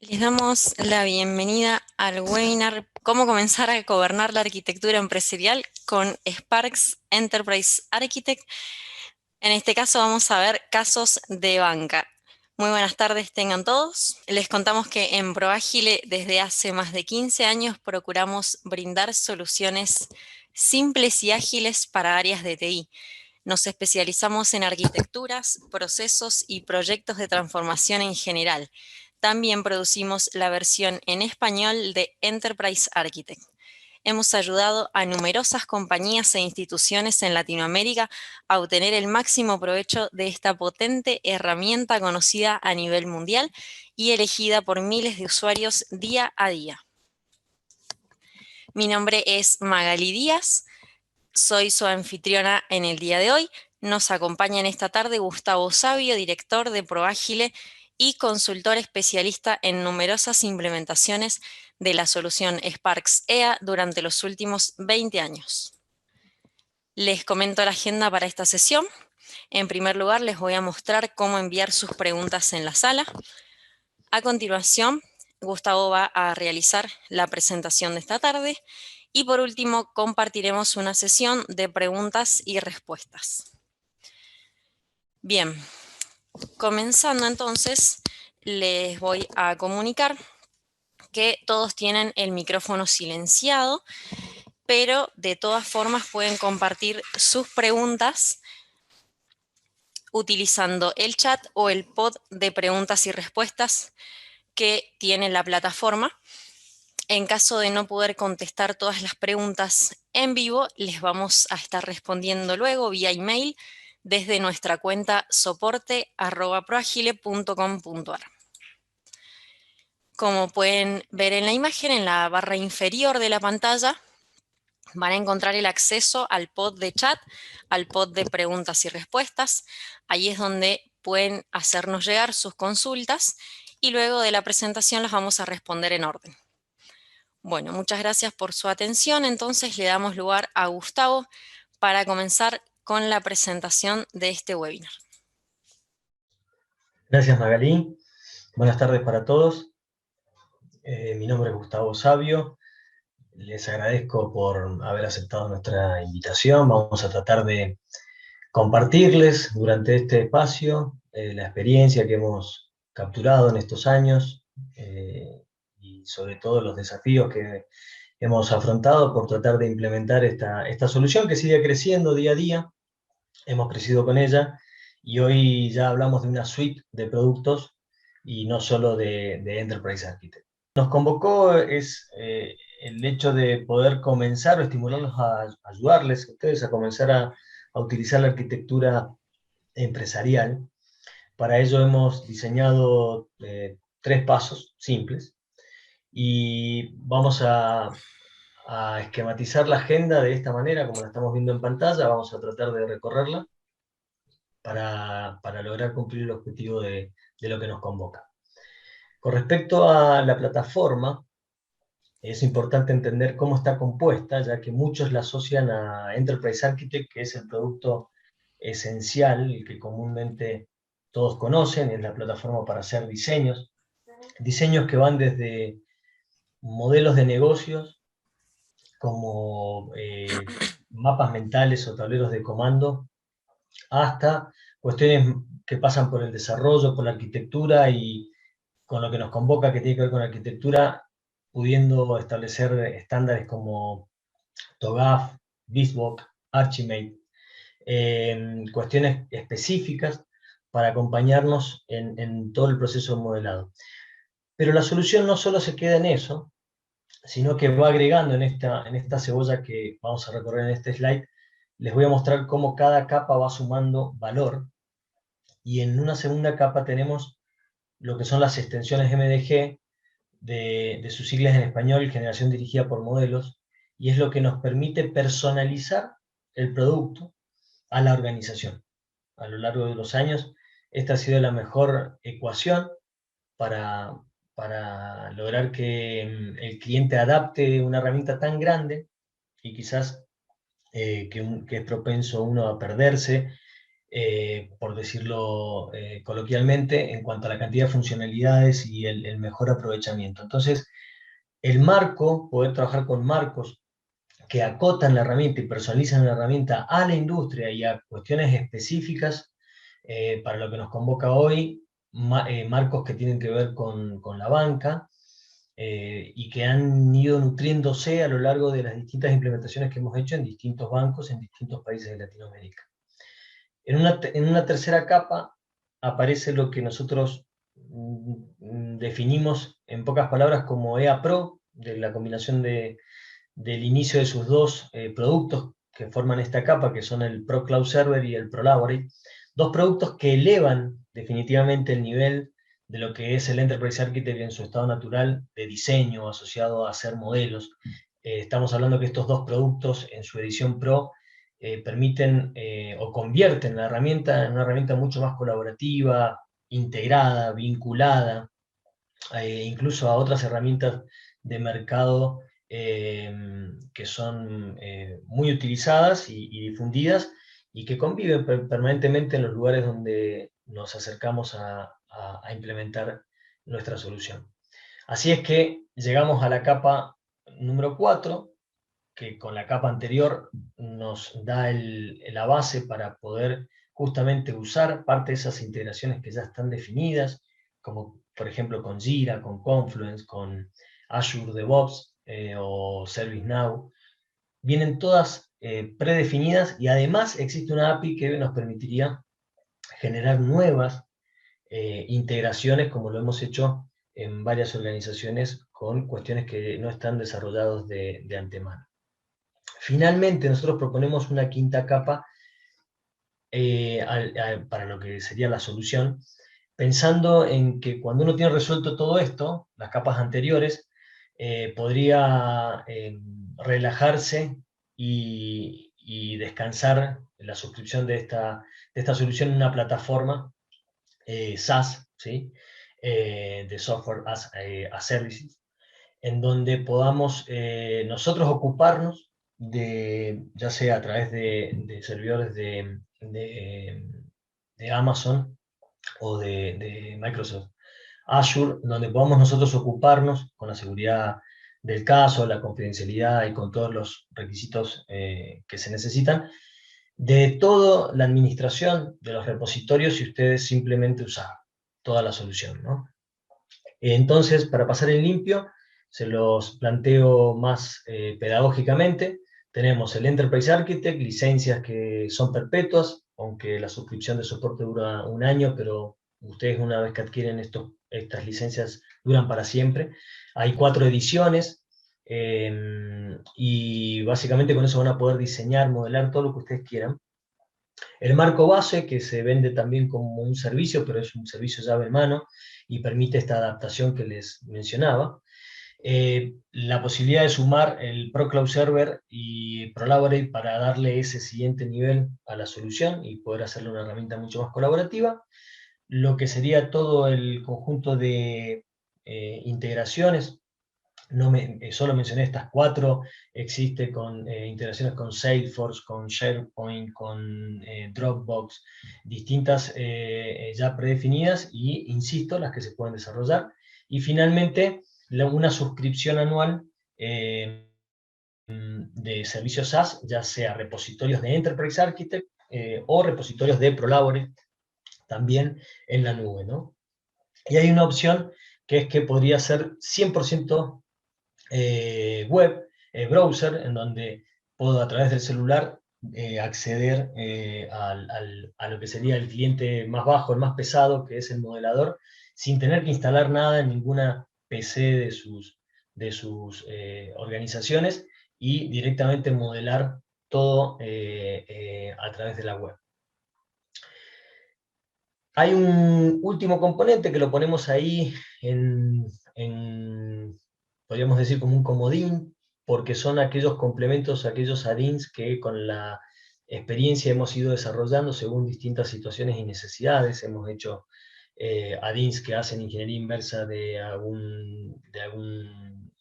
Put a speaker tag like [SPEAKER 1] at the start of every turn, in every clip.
[SPEAKER 1] Les damos la bienvenida al webinar Cómo comenzar a gobernar la arquitectura empresarial con Sparks Enterprise Architect. En este caso vamos a ver casos de banca. Muy buenas tardes tengan todos. Les contamos que en ProAgile desde hace más de 15 años procuramos brindar soluciones simples y ágiles para áreas de TI. Nos especializamos en arquitecturas, procesos y proyectos de transformación en general. También producimos la versión en español de Enterprise Architect. Hemos ayudado a numerosas compañías e instituciones en Latinoamérica a obtener el máximo provecho de esta potente herramienta conocida a nivel mundial y elegida por miles de usuarios día a día. Mi nombre es Magali Díaz, soy su anfitriona en el día de hoy. Nos acompaña en esta tarde Gustavo Savio, director de ProAgile y consultor especialista en numerosas implementaciones de la solución Sparks EA durante los últimos 20 años. Les comento la agenda para esta sesión. En primer lugar, les voy a mostrar cómo enviar sus preguntas en la sala. A continuación, Gustavo va a realizar la presentación de esta tarde. Y por último, compartiremos una sesión de preguntas y respuestas. Bien, comenzando entonces, les voy a comunicar que todos tienen el micrófono silenciado, pero de todas formas pueden compartir sus preguntas utilizando el chat o el pod de preguntas y respuestas que tiene la plataforma. En caso de no poder contestar todas las preguntas en vivo, les vamos a estar respondiendo luego vía email desde nuestra cuenta soporte@proagile.com.ar. Como pueden ver en la imagen, en la barra inferior de la pantalla, van a encontrar el acceso al pod de chat, al pod de preguntas y respuestas. Ahí es donde pueden hacernos llegar sus consultas y luego de la presentación las vamos a responder en orden. Bueno, muchas gracias por su atención. Entonces le damos lugar a Gustavo para comenzar con la presentación de este webinar.
[SPEAKER 2] Gracias, Magalí. Buenas tardes para todos. Mi nombre es Gustavo Savio. Les agradezco por haber aceptado nuestra invitación. Vamos a tratar de compartirles durante este espacio la experiencia que hemos capturado en estos años y sobre todo los desafíos que hemos afrontado por tratar de implementar esta solución que sigue creciendo día a día. Hemos crecido con ella y hoy ya hablamos de una suite de productos y no solo de Enterprise Architect. Nos convocó el hecho de poder comenzar o estimularlos a ayudarles a ustedes a comenzar a utilizar la arquitectura empresarial. Para ello hemos diseñado 3 pasos simples y vamos a esquematizar la agenda de esta manera, como la estamos viendo en pantalla. Vamos a tratar de recorrerla para lograr cumplir el objetivo de lo que nos convoca. Con respecto a la plataforma, es importante entender cómo está compuesta, ya que muchos la asocian a Enterprise Architect, que es el producto esencial, el que comúnmente todos conocen, es la plataforma para hacer diseños que van desde modelos de negocios, como mapas mentales o tableros de comando, hasta cuestiones que pasan por el desarrollo, por la arquitectura y con lo que nos convoca, que tiene que ver con la arquitectura, pudiendo establecer estándares como TOGAF, Bespoke, Archimate, cuestiones específicas para acompañarnos en todo el proceso de modelado. Pero la solución no solo se queda en eso, sino que va agregando en esta cebolla que vamos a recorrer en este slide. Les voy a mostrar cómo cada capa va sumando valor, y en una segunda capa tenemos lo que son las extensiones MDG, de sus siglas en español, Generación Dirigida por Modelos, y es lo que nos permite personalizar el producto a la organización. A lo largo de los años, esta ha sido la mejor ecuación para, para lograr que el cliente adapte una herramienta tan grande y quizás que es propenso uno a perderse por decirlo coloquialmente, en cuanto a la cantidad de funcionalidades y el mejor aprovechamiento. Entonces, el marco, poder trabajar con marcos que acotan la herramienta y personalizan la herramienta a la industria y a cuestiones específicas, para lo que nos convoca hoy, marcos que tienen que ver con la banca, y que han ido nutriéndose a lo largo de las distintas implementaciones que hemos hecho en distintos bancos en distintos países de Latinoamérica. En una tercera capa aparece lo que nosotros definimos en pocas palabras como EA Pro, de la combinación del inicio de sus dos productos que forman esta capa, que son el Pro Cloud Server y el ProLaborate, dos productos que elevan definitivamente el nivel de lo que es el Enterprise Architect en su estado natural de diseño asociado a hacer modelos. Estamos hablando que estos dos productos en su edición Pro permiten o convierten la herramienta en una herramienta mucho más colaborativa, integrada, vinculada, incluso a otras herramientas de mercado que son muy utilizadas y difundidas y que conviven permanentemente en los lugares donde nos acercamos a implementar nuestra solución. Así es que llegamos a la capa número 4, que con la capa anterior nos da la base para poder justamente usar parte de esas integraciones que ya están definidas, como por ejemplo con Jira, con Confluence, con Azure DevOps o ServiceNow. Vienen todas predefinidas y además existe una API que nos permitiría generar nuevas integraciones, como lo hemos hecho en varias organizaciones con cuestiones que no están desarrolladas de antemano. Finalmente, nosotros proponemos una quinta capa para lo que sería la solución, pensando en que cuando uno tiene resuelto todo esto, las capas anteriores, podría relajarse y descansar en la suscripción de esta solución en una plataforma SaaS, ¿sí? De Software as Services, en donde podamos nosotros ocuparnos ya sea a través de servidores de Amazon o de Microsoft Azure, donde podamos nosotros ocuparnos con la seguridad del caso, la confidencialidad y con todos los requisitos que se necesitan, de toda la administración de los repositorios y ustedes simplemente usar toda la solución, ¿no? Entonces, para pasar en limpio, se los planteo más pedagógicamente. Tenemos el Enterprise Architect, licencias que son perpetuas, aunque la suscripción de soporte dura un año, pero ustedes una vez que adquieren estas licencias duran para siempre. Hay 4 ediciones y básicamente con eso van a poder diseñar, modelar todo lo que ustedes quieran. El marco base, que se vende también como un servicio, pero es un servicio llave en mano y permite esta adaptación que les mencionaba. La posibilidad de sumar el Pro Cloud Server y ProLaborate para darle ese siguiente nivel a la solución y poder hacerle una herramienta mucho más colaborativa. Lo que sería todo el conjunto de integraciones. Solo mencioné estas 4, existe con integraciones con Salesforce, con SharePoint, con Dropbox, distintas ya predefinidas y, insisto, las que se pueden desarrollar. Y finalmente, una suscripción anual de servicios SaaS, ya sea repositorios de Enterprise Architect o repositorios de ProLaborate, también en la nube, ¿no? Y hay una opción que es que podría ser 100% web, browser, en donde puedo a través del celular acceder a lo que sería el cliente más bajo, el más pesado, que es el modelador, sin tener que instalar nada en ninguna PC de sus organizaciones y directamente modelar todo a través de la web. Hay un último componente que lo ponemos ahí podríamos decir como un comodín, porque son aquellos complementos, aquellos add-ins que con la experiencia hemos ido desarrollando según distintas situaciones y necesidades. Hemos hecho add-ins que hacen ingeniería inversa de algún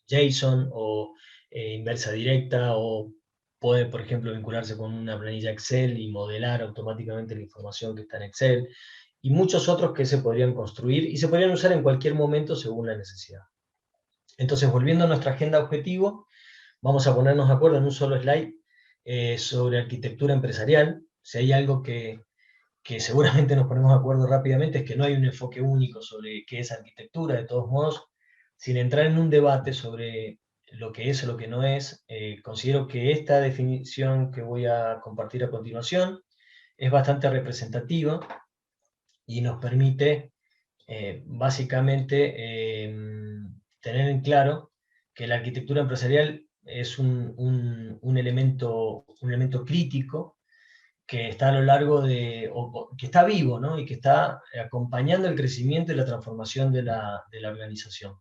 [SPEAKER 2] JSON o inversa directa o puede, por ejemplo, vincularse con una planilla Excel y modelar automáticamente la información que está en Excel, y muchos otros que se podrían construir y se podrían usar en cualquier momento según la necesidad. Entonces, volviendo a nuestra agenda objetivo, vamos a ponernos de acuerdo en un solo slide sobre arquitectura empresarial. Si hay algo que seguramente nos ponemos de acuerdo rápidamente, es que no hay un enfoque único sobre qué es arquitectura. De todos modos, sin entrar en un debate sobre lo que es o lo que no es, considero que esta definición que voy a compartir a continuación es bastante representativa y nos permite básicamente tener en claro que la arquitectura empresarial es un elemento crítico que está a lo largo o que está vivo, ¿no? Y que está acompañando el crecimiento y la transformación de la organización,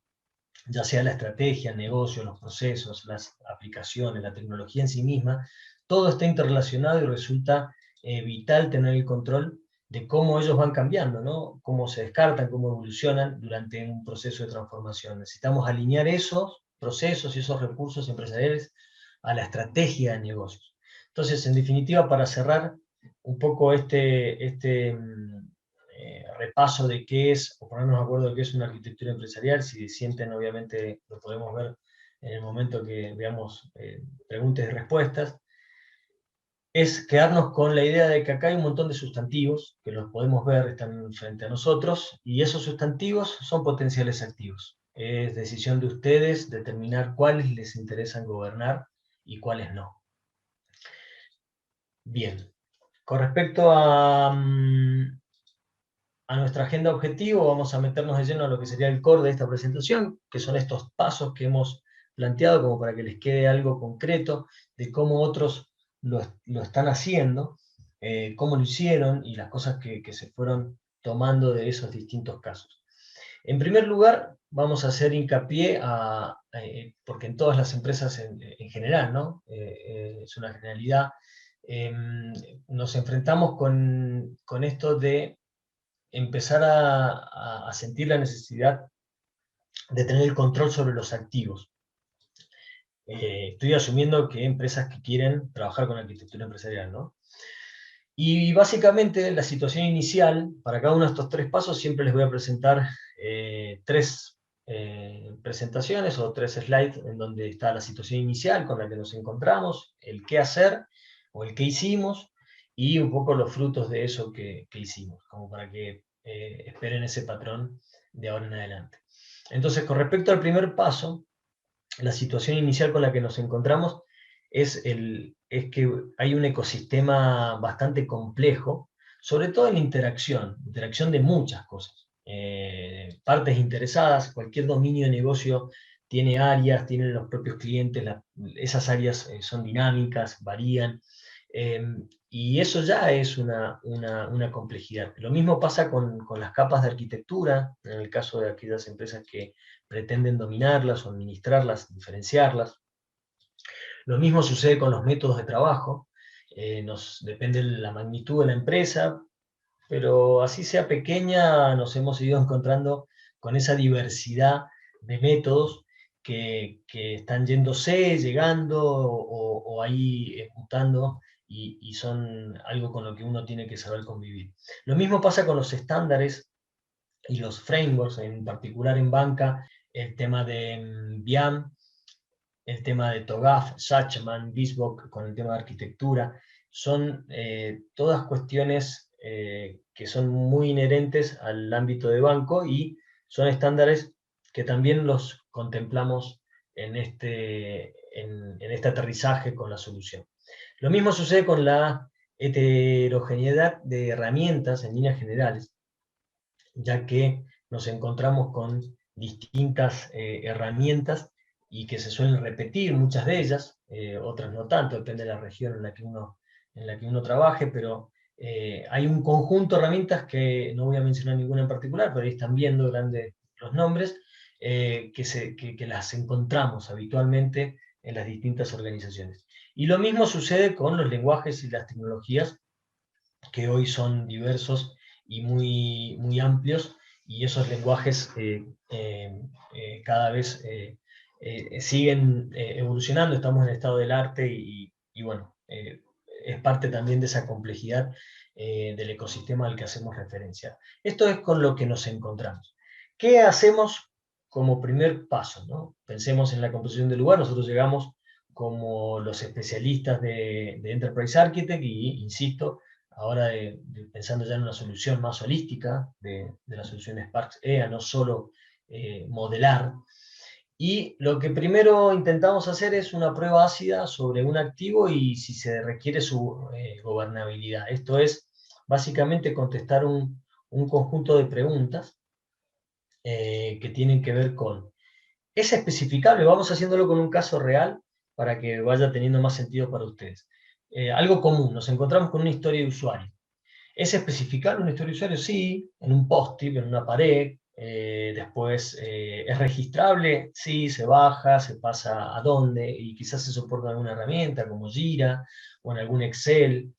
[SPEAKER 2] ya sea la estrategia, el negocio, los procesos, las aplicaciones, la tecnología en sí misma, todo está interrelacionado y resulta vital tener el control de cómo ellos van cambiando, ¿no? Cómo se descartan, cómo evolucionan durante un proceso de transformación. Necesitamos alinear esos procesos y esos recursos empresariales a la estrategia de negocios. Entonces, en definitiva, para cerrar un poco repaso de qué es, o ponernos de acuerdo de qué es una arquitectura empresarial, si sienten, obviamente, lo podemos ver en el momento que veamos preguntas y respuestas, es quedarnos con la idea de que acá hay un montón de sustantivos, que los podemos ver, están frente a nosotros, y esos sustantivos son potenciales activos. Es decisión de ustedes determinar cuáles les interesan gobernar y cuáles no. Bien, con respecto a nuestra agenda objetivo, vamos a meternos de lleno a lo que sería el core de esta presentación, que son estos pasos que hemos planteado como para que les quede algo concreto de cómo otros lo están haciendo, cómo lo hicieron y las cosas que se fueron tomando de esos distintos casos. En primer lugar, vamos a hacer hincapié porque en todas las empresas en general, ¿no? Es una generalidad, nos enfrentamos con esto de empezar a sentir la necesidad de tener el control sobre los activos. Estoy asumiendo que hay empresas que quieren trabajar con arquitectura empresarial, ¿no? Y básicamente la situación inicial, para cada uno de estos tres pasos, siempre les voy a presentar tres presentaciones o tres slides en donde está la situación inicial con la que nos encontramos, el qué hacer o el qué hicimos, y un poco los frutos de eso que hicimos, como para que esperen ese patrón de ahora en adelante. Entonces, con respecto al primer paso, la situación inicial con la que nos encontramos es que hay un ecosistema bastante complejo, sobre todo en interacción de muchas cosas. Partes interesadas, cualquier dominio de negocio tiene áreas, tiene los propios clientes, esas áreas son dinámicas, varían, y eso ya es una complejidad. Lo mismo pasa con las capas de arquitectura, en el caso de aquellas empresas que pretenden dominarlas o administrarlas, diferenciarlas. Lo mismo sucede con los métodos de trabajo, depende de la magnitud de la empresa, pero así sea pequeña, nos hemos ido encontrando con esa diversidad de métodos que están yéndose, llegando o ahí mutando y son algo con lo que uno tiene que saber convivir. Lo mismo pasa con los estándares y los frameworks, en particular en banca, el tema de BIAM, el tema de TOGAF, Sachman, Bisbok, con el tema de arquitectura, son todas cuestiones que son muy inherentes al ámbito de banco y son estándares que también los contemplamos en este aterrizaje con la solución. Lo mismo sucede con la heterogeneidad de herramientas en líneas generales, ya que nos encontramos con distintas herramientas y que se suelen repetir muchas de ellas, otras no tanto, depende de la región en la que uno trabaje, pero hay un conjunto de herramientas que no voy a mencionar ninguna en particular, pero ahí están viendo grandes los nombres, que las encontramos habitualmente en las distintas organizaciones. Y lo mismo sucede con los lenguajes y las tecnologías, que hoy son diversos y muy amplios, y esos lenguajes cada vez siguen evolucionando, estamos en el estado del arte y bueno, es parte también de esa complejidad del ecosistema al que hacemos referencia. Esto es con lo que nos encontramos. ¿Qué hacemos como primer paso, ¿no? Pensemos en la composición del lugar. Nosotros llegamos como los especialistas de Enterprise Architect y, insisto, ahora pensando ya en una solución más holística de la solución Spark EA, no solo modelar. Y lo que primero intentamos hacer es una prueba ácida sobre un activo y si se requiere su gobernabilidad. Esto es básicamente contestar un conjunto de preguntas que tienen que ver con, ¿es especificable? Vamos haciéndolo con un caso real para que vaya teniendo más sentido para ustedes. Algo común, nos encontramos con una historia de usuario. ¿Es especificable una historia de usuario? Sí, en un post-it, en una pared. Después, ¿es registrable? Sí, se baja, se pasa a dónde, y quizás se soporta en alguna herramienta como Jira o en algún Excel.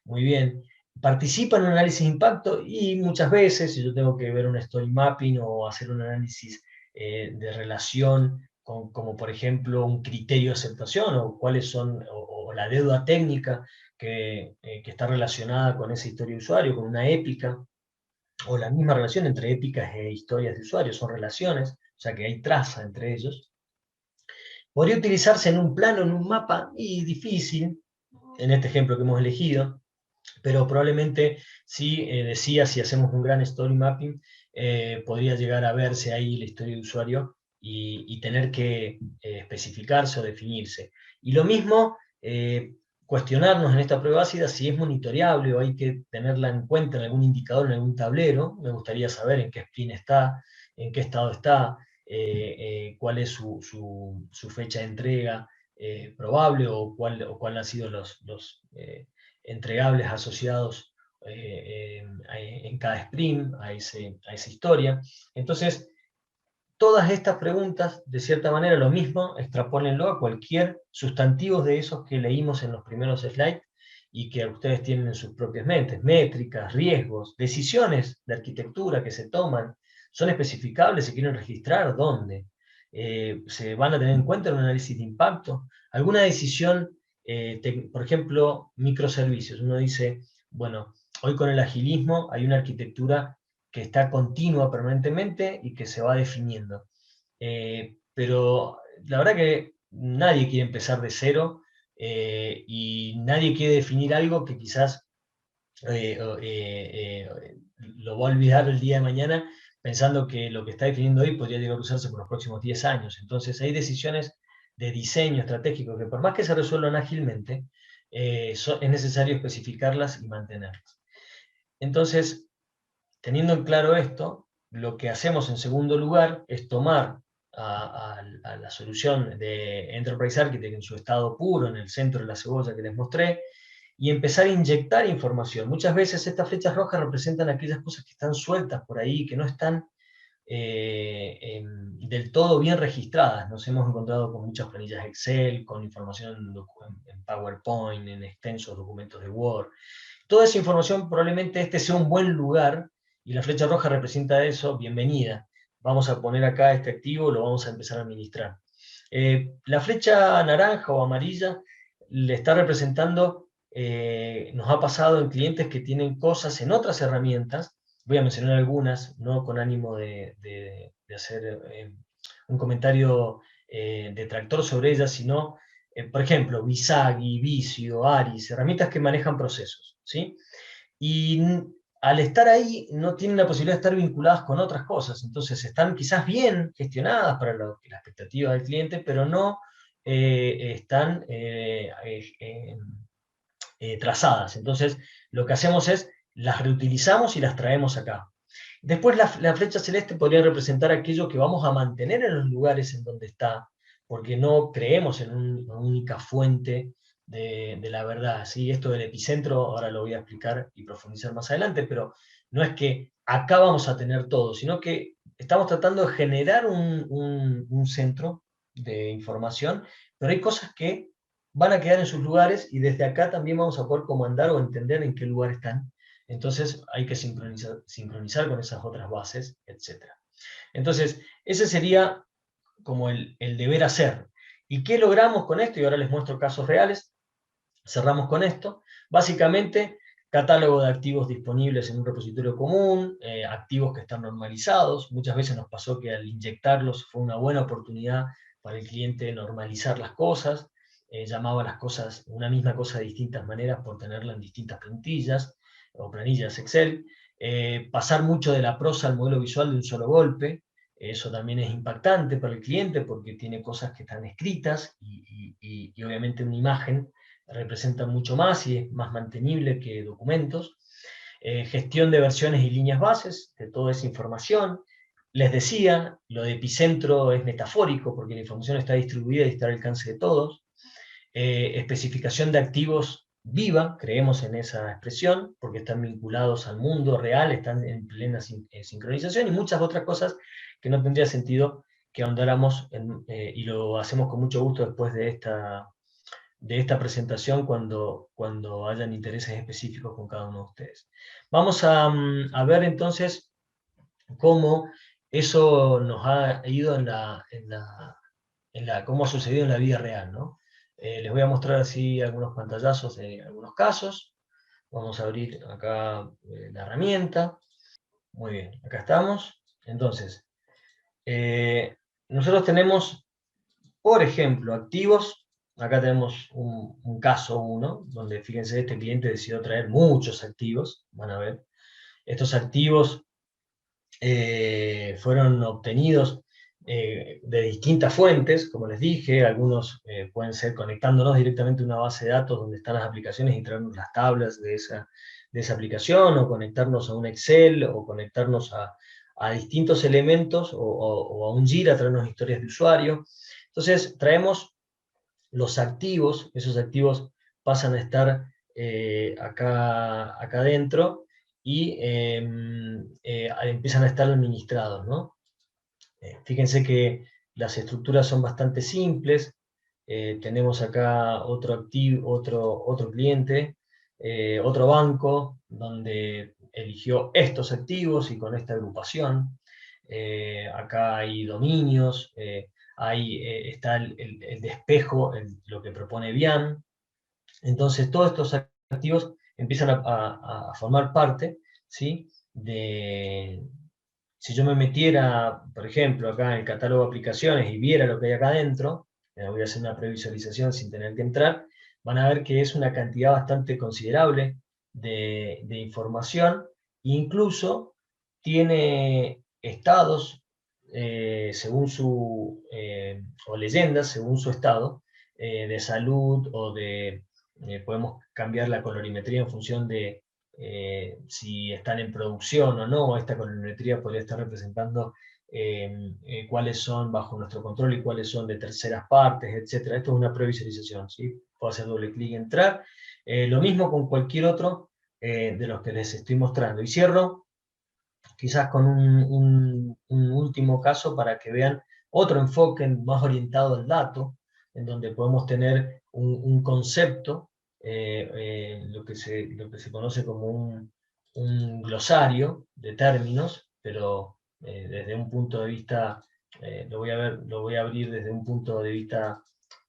[SPEAKER 2] Muy bien. Participa en un análisis de impacto y muchas veces, si yo tengo que ver un story mapping o hacer un análisis de relación con, como por ejemplo un criterio de aceptación o cuáles son, o la deuda técnica que está relacionada con esa historia de usuario, con una épica, o la misma relación entre épicas e historias de usuario, son relaciones, o sea que hay traza entre ellos. Podría utilizarse en un plano, en un mapa, y difícil, en este ejemplo que hemos elegido, pero probablemente si decía, si hacemos un gran story mapping, podría llegar a verse ahí la historia de usuario y tener que especificarse o definirse. Y lo mismo, cuestionarnos en esta prueba ácida si es monitoreable o hay que tenerla en cuenta en algún indicador, en algún tablero. Me gustaría saber en qué sprint está, en qué estado está, cuál es su fecha de entrega probable o cuál han sido los entregables asociados en cada sprint a esa historia. Entonces, todas estas preguntas, de cierta manera, lo mismo, extrapólenlo a cualquier sustantivo de esos que leímos en los primeros slides y que ustedes tienen en sus propias mentes, métricas, riesgos, decisiones de arquitectura que se toman, son especificables, se quieren registrar, ¿dónde? Se van a tener en cuenta en un análisis de impacto. Alguna decisión, por ejemplo, microservicios. Uno dice, bueno, hoy con el agilismo hay una arquitectura que está continua permanentemente y que se va definiendo. Pero la verdad que nadie quiere empezar de cero y nadie quiere definir algo que quizás lo va a olvidar el día de mañana pensando que lo que está definiendo hoy podría llegar a usarse por los próximos 10 años. Entonces hay decisiones de diseño estratégico que por más que se resuelvan ágilmente, es necesario especificarlas y mantenerlas. Entonces, teniendo en claro esto, lo que hacemos en segundo lugar es tomar a la solución de Enterprise Architect en su estado puro, en el centro de la cebolla que les mostré, y empezar a inyectar información. Muchas veces estas flechas rojas representan aquellas cosas que están sueltas por ahí, que no están del todo bien registradas. Nos hemos encontrado con muchas planillas Excel, con información en PowerPoint, en extensos documentos de Word. Toda esa información probablemente este sea un buen lugar y la flecha roja representa eso, bienvenida. Vamos a poner acá este activo, lo vamos a empezar a administrar. La flecha naranja o amarilla le está representando, nos ha pasado en clientes que tienen cosas en otras herramientas, voy a mencionar algunas, no con ánimo de hacer un comentario detractor sobre ellas, sino, por ejemplo, Visagi, Visio, Aris, herramientas que manejan procesos, ¿sí? Y al estar ahí no tienen la posibilidad de estar vinculadas con otras cosas, entonces están quizás bien gestionadas para la expectativa del cliente, pero no están trazadas. Entonces lo que hacemos es las reutilizamos y las traemos acá. Después la flecha celeste podría representar aquello que vamos a mantener en los lugares en donde está, porque no creemos en una única fuente de la verdad. ¿Sí? Esto del epicentro, ahora lo voy a explicar y profundizar más adelante, pero no es que acá vamos a tener todo, sino que estamos tratando de generar un centro de información, pero hay cosas que van a quedar en sus lugares y desde acá también vamos a poder comandar o entender en qué lugar están. Entonces hay que sincronizar con esas otras bases, etc. Entonces, ese sería como el deber hacer. ¿Y qué logramos con esto? Y ahora les muestro casos reales. Cerramos con esto. Básicamente, catálogo de activos disponibles en un repositorio común, activos que están normalizados. Muchas veces nos pasó que al inyectarlos fue una buena oportunidad para el cliente normalizar las cosas, llamaba las cosas, una misma cosa de distintas maneras por tenerla en distintas plantillas o planillas Excel. Pasar mucho de la prosa al modelo visual de un solo golpe, eso también es impactante para el cliente porque tiene cosas que están escritas y obviamente una imagen representa mucho más y es más mantenible que documentos. Gestión de versiones y líneas bases de toda esa información. Les decía, lo de epicentro es metafórico porque la información está distribuida y está al alcance de todos. Especificación de activos viva, creemos en esa expresión, porque están vinculados al mundo real, están en plena sincronización y muchas otras cosas que no tendría sentido que ahondáramos y lo hacemos con mucho gusto después de esta presentación cuando hayan intereses específicos con cada uno de ustedes. Vamos a ver entonces cómo eso nos ha ido cómo ha sucedido en la vida real, ¿no? Les voy a mostrar así algunos pantallazos de algunos casos. Vamos a abrir acá la herramienta. Muy bien, acá estamos. Entonces, nosotros tenemos, por ejemplo, activos. Acá tenemos un caso 1, donde fíjense, este cliente decidió traer muchos activos. Van a ver, estos activos fueron obtenidos de distintas fuentes, como les dije, algunos pueden ser conectándonos directamente a una base de datos donde están las aplicaciones y traernos las tablas de esa aplicación, o conectarnos a un Excel, o conectarnos a distintos elementos, o a un Jira, traernos historias de usuario. Entonces traemos los activos, esos activos pasan a estar acá adentro y empiezan a estar administrados, ¿no? Fíjense que las estructuras son bastante simples. Tenemos acá otro cliente, otro banco, donde eligió estos activos y con esta agrupación. Acá hay dominios, está el despejo, lo que propone Bian. Entonces, todos estos activos empiezan a formar parte, ¿sí? Si yo me metiera, por ejemplo, acá en el catálogo de aplicaciones y viera lo que hay acá adentro, voy a hacer una previsualización sin tener que entrar, van a ver que es una cantidad bastante considerable de información, e incluso tiene estados según o leyendas según su estado de salud, o podemos cambiar la colorimetría en función de si están en producción o no. Esta colorimetría podría estar representando cuáles son bajo nuestro control y cuáles son de terceras partes, etc. Esto es una previsualización, ¿sí? Puedo hacer doble clic y entrar. Lo mismo con cualquier otro de los que les estoy mostrando. Y cierro quizás con un último caso para que vean otro enfoque más orientado al dato, en donde podemos tener un concepto, lo que se conoce como un glosario de términos, pero desde un punto de vista, lo voy a abrir desde un punto de vista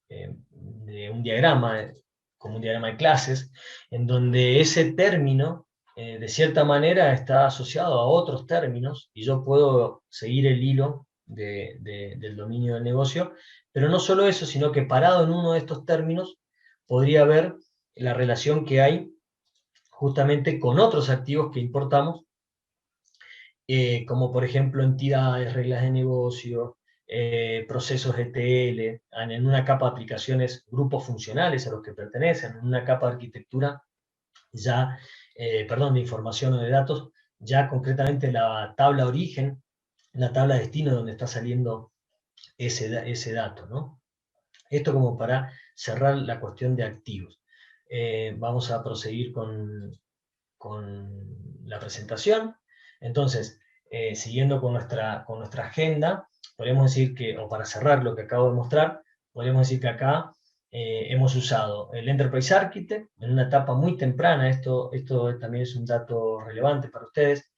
[SPEAKER 2] de un diagrama, como un diagrama de clases, en donde ese término de cierta manera está asociado a otros términos, y yo puedo seguir el hilo del dominio del negocio, pero no solo eso, sino que parado en uno de estos términos podría ver la relación que hay justamente con otros activos que importamos, como por ejemplo entidades, reglas de negocio, procesos ETL, en una capa de aplicaciones, grupos funcionales a los que pertenecen, en una capa de arquitectura ya, perdón, de información o de datos, ya concretamente la tabla origen, la tabla destino donde está saliendo ese dato, ¿no? Esto como para cerrar la cuestión de activos. Vamos a proseguir con la presentación. Entonces, siguiendo con nuestra agenda, podemos decir que, o para cerrar lo que acabo de mostrar, podemos decir que acá hemos usado el Enterprise Architect en una etapa muy temprana. Esto también es un dato relevante para ustedes,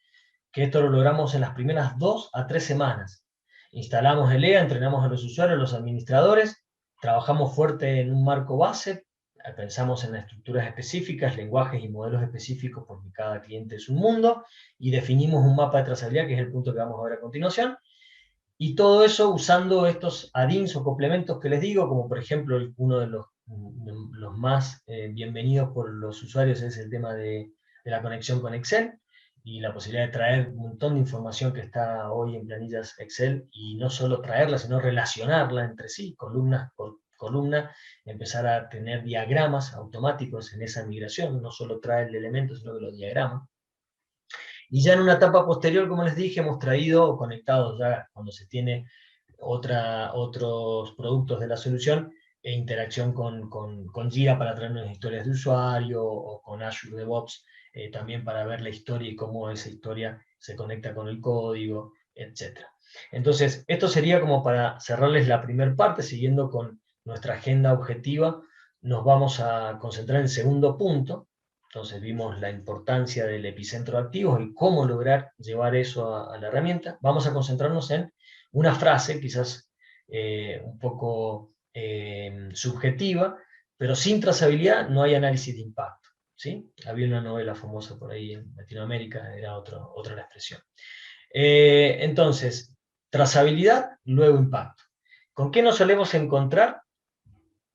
[SPEAKER 2] que esto lo logramos en las primeras 2 a 3 semanas. Instalamos el EA, entrenamos a los usuarios, los administradores, trabajamos fuerte en un marco base, pensamos en estructuras específicas, lenguajes y modelos específicos, porque cada cliente es un mundo, y definimos un mapa de trazabilidad, que es el punto que vamos a ver a continuación, y todo eso usando estos add-ins o complementos que les digo, como por ejemplo uno de los más bienvenidos por los usuarios es el tema de la conexión con Excel, y la posibilidad de traer un montón de información que está hoy en planillas Excel, y no solo traerla, sino relacionarla entre sí, columnas por columna, empezar a tener diagramas automáticos en esa migración, no solo trae el elemento, sino que lo diagrama. Y ya en una etapa posterior, como les dije, hemos traído o conectado ya cuando se tiene otros productos de la solución, e interacción con Jira para traernos historias de usuario, o con Azure DevOps también para ver la historia y cómo esa historia se conecta con el código, etc. Entonces, esto sería como para cerrarles la primera parte, siguiendo con nuestra agenda objetiva. Nos vamos a concentrar en el segundo punto. Entonces vimos la importancia del epicentro de activos y cómo lograr llevar eso a la herramienta. Vamos a concentrarnos en una frase, quizás un poco subjetiva, pero sin trazabilidad no hay análisis de impacto. ¿Sí? Había una novela famosa por ahí en Latinoamérica, era otra la expresión. Entonces, trazabilidad, luego impacto. ¿Con qué nos solemos encontrar?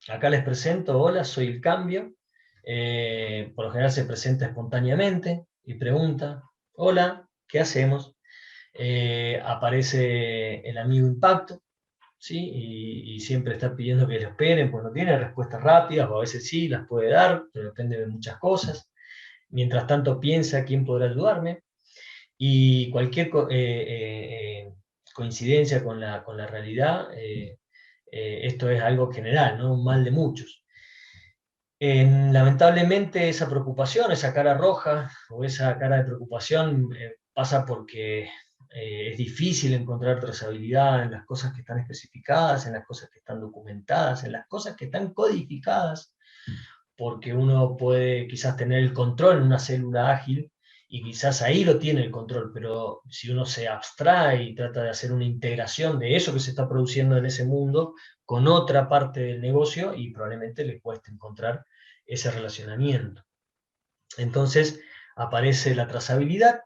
[SPEAKER 2] Acá les presento, hola, soy el cambio. Por lo general se presenta espontáneamente y pregunta, hola, ¿qué hacemos? Aparece el amigo impacto, ¿sí? Y siempre está pidiendo que lo esperen, pues no tiene respuestas rápidas, o a veces sí, las puede dar, pero depende de muchas cosas. Mientras tanto piensa quién podrá ayudarme, y cualquier coincidencia con la realidad, esto es algo general, ¿no? Un mal de muchos. Lamentablemente esa preocupación, esa cara roja o esa cara de preocupación pasa porque es difícil encontrar trazabilidad en las cosas que están especificadas, en las cosas que están documentadas, en las cosas que están codificadas, porque uno puede quizás tener el control en una célula ágil y quizás ahí lo tiene el control, pero si uno se abstrae y trata de hacer una integración de eso que se está produciendo en ese mundo con otra parte del negocio, y probablemente le cueste encontrar ese relacionamiento. Entonces aparece la trazabilidad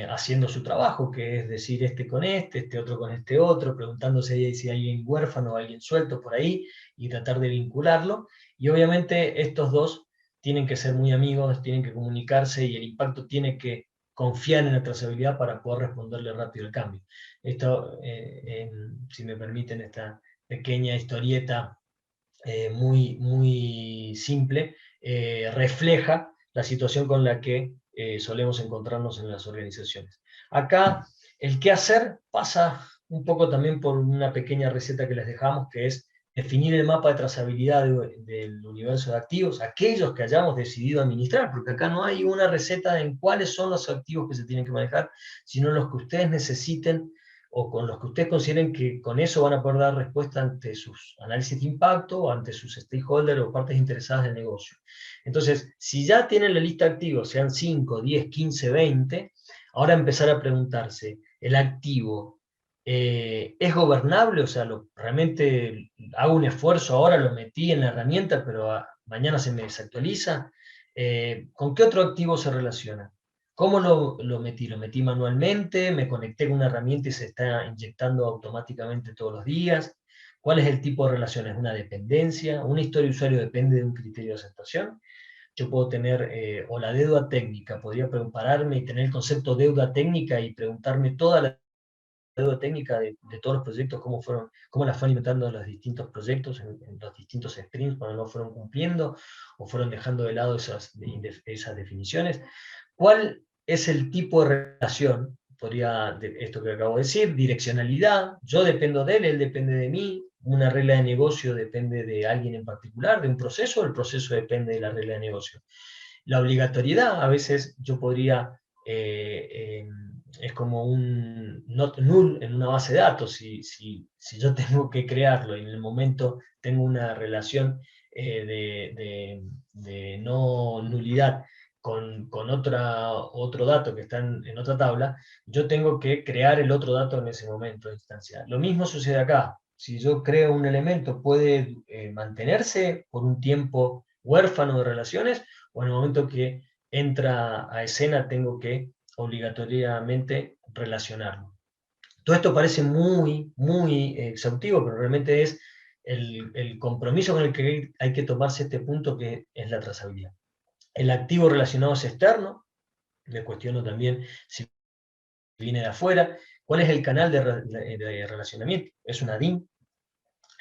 [SPEAKER 2] haciendo su trabajo, que es decir, este con este otro con este otro, preguntándose si hay alguien huérfano o alguien suelto por ahí, y tratar de vincularlo. Y obviamente estos dos tienen que ser muy amigos, tienen que comunicarse, y el impacto tiene que confiar en la trazabilidad para poder responderle rápido al cambio. Esto, si me permiten esta pequeña historieta muy simple, refleja la situación con la que solemos encontrarnos en las organizaciones. Acá el qué hacer pasa un poco también por una pequeña receta que les dejamos, que es definir el mapa de trazabilidad del universo de activos, aquellos que hayamos decidido administrar, porque acá no hay una receta en cuáles son los activos que se tienen que manejar, sino los que ustedes necesiten, o con los que ustedes consideren que con eso van a poder dar respuesta ante sus análisis de impacto, o ante sus stakeholders o partes interesadas del negocio. Entonces, si ya tienen la lista de activos, sean 5, 10, 15, 20, ahora empezar a preguntarse, ¿el activo es gobernable? O sea, realmente hago un esfuerzo, ahora lo metí en la herramienta, pero mañana se me desactualiza. ¿Con qué otro activo se relaciona? ¿Cómo lo metí? ¿Lo metí manualmente? ¿Me conecté con una herramienta y se está inyectando automáticamente todos los días? ¿Cuál es el tipo de relación? ¿Es una dependencia? ¿Una historia de usuario depende de un criterio de aceptación? Yo puedo tener, o la deuda técnica, podría prepararme y tener el concepto deuda técnica y preguntarme toda la deuda técnica de todos los proyectos, cómo las fueron inventando los distintos proyectos en los distintos sprints cuando no fueron cumpliendo o fueron dejando de lado esas definiciones. ¿Cuál es el tipo de relación? Esto que acabo de decir, direccionalidad, yo dependo de él depende de mí, una regla de negocio depende de alguien en particular, de un proceso, el proceso depende de la regla de negocio. La obligatoriedad, a veces yo podría, es como un not null en una base de datos, si yo tengo que crearlo y en el momento tengo una relación de no nulidad con otro dato que está en otra tabla, yo tengo que crear el otro dato en ese momento de instancia. Lo mismo sucede acá. si yo creo un elemento, puede mantenerse por un tiempo huérfano de relaciones, o en el momento que entra a escena tengo que obligatoriamente relacionarlo. Todo esto parece muy, muy exhaustivo, pero realmente es el compromiso con el que hay que tomarse este punto, que es la trazabilidad. El activo relacionado es externo, me cuestiono también si viene de afuera. ¿Cuál es el canal de relacionamiento? ¿Es una DIM?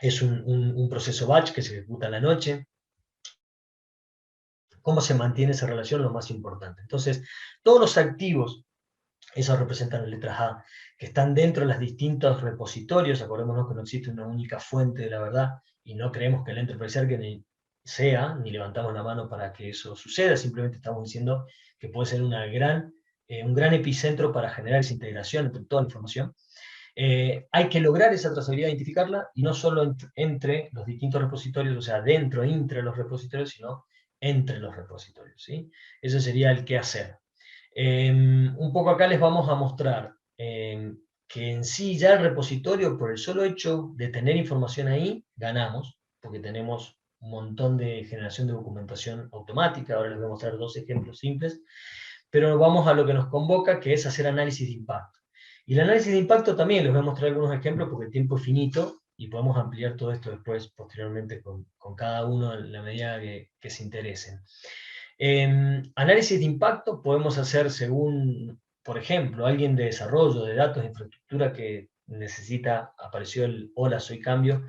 [SPEAKER 2] ¿Es un proceso batch que se ejecuta en la noche? ¿Cómo se mantiene esa relación? Lo más importante. Entonces, todos los activos, esos representan las letras A, que están dentro de los distintos repositorios. Acordémonos que no existe una única fuente de la verdad, y no creemos que el Enterprise Architect sea, ni levantamos la mano para que eso suceda, simplemente estamos diciendo que puede ser un gran epicentro para generar esa integración entre toda la información. Hay que lograr esa trazabilidad, identificarla, y no solo entre los distintos repositorios, o sea, dentro, entre los repositorios, sino entre los repositorios, ¿sí? Ese sería el qué hacer. Un poco acá les vamos a mostrar que en sí ya el repositorio, por el solo hecho de tener información ahí, ganamos, porque tenemos un montón de generación de documentación automática. Ahora les voy a mostrar dos ejemplos simples, pero vamos a lo que nos convoca, que es hacer análisis de impacto. Y el análisis de impacto también les voy a mostrar algunos ejemplos, porque el tiempo es finito, y podemos ampliar todo esto después, posteriormente, con cada uno en la medida que se interesen. Análisis de impacto podemos hacer según, por ejemplo, alguien de desarrollo de datos de infraestructura que apareció el hola, soy cambio,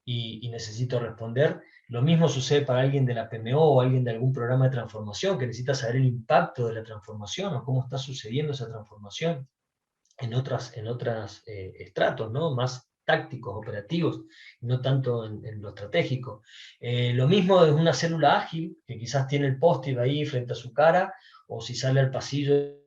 [SPEAKER 2] y necesito responder. Lo mismo sucede para alguien de la PMO o alguien de algún programa de transformación que necesita saber el impacto de la transformación o cómo está sucediendo esa transformación en otras estratos, ¿no? Más tácticos, operativos, no tanto en lo estratégico. Lo mismo es una célula ágil, que quizás tiene el post-it ahí frente a su cara, o si sale al pasillo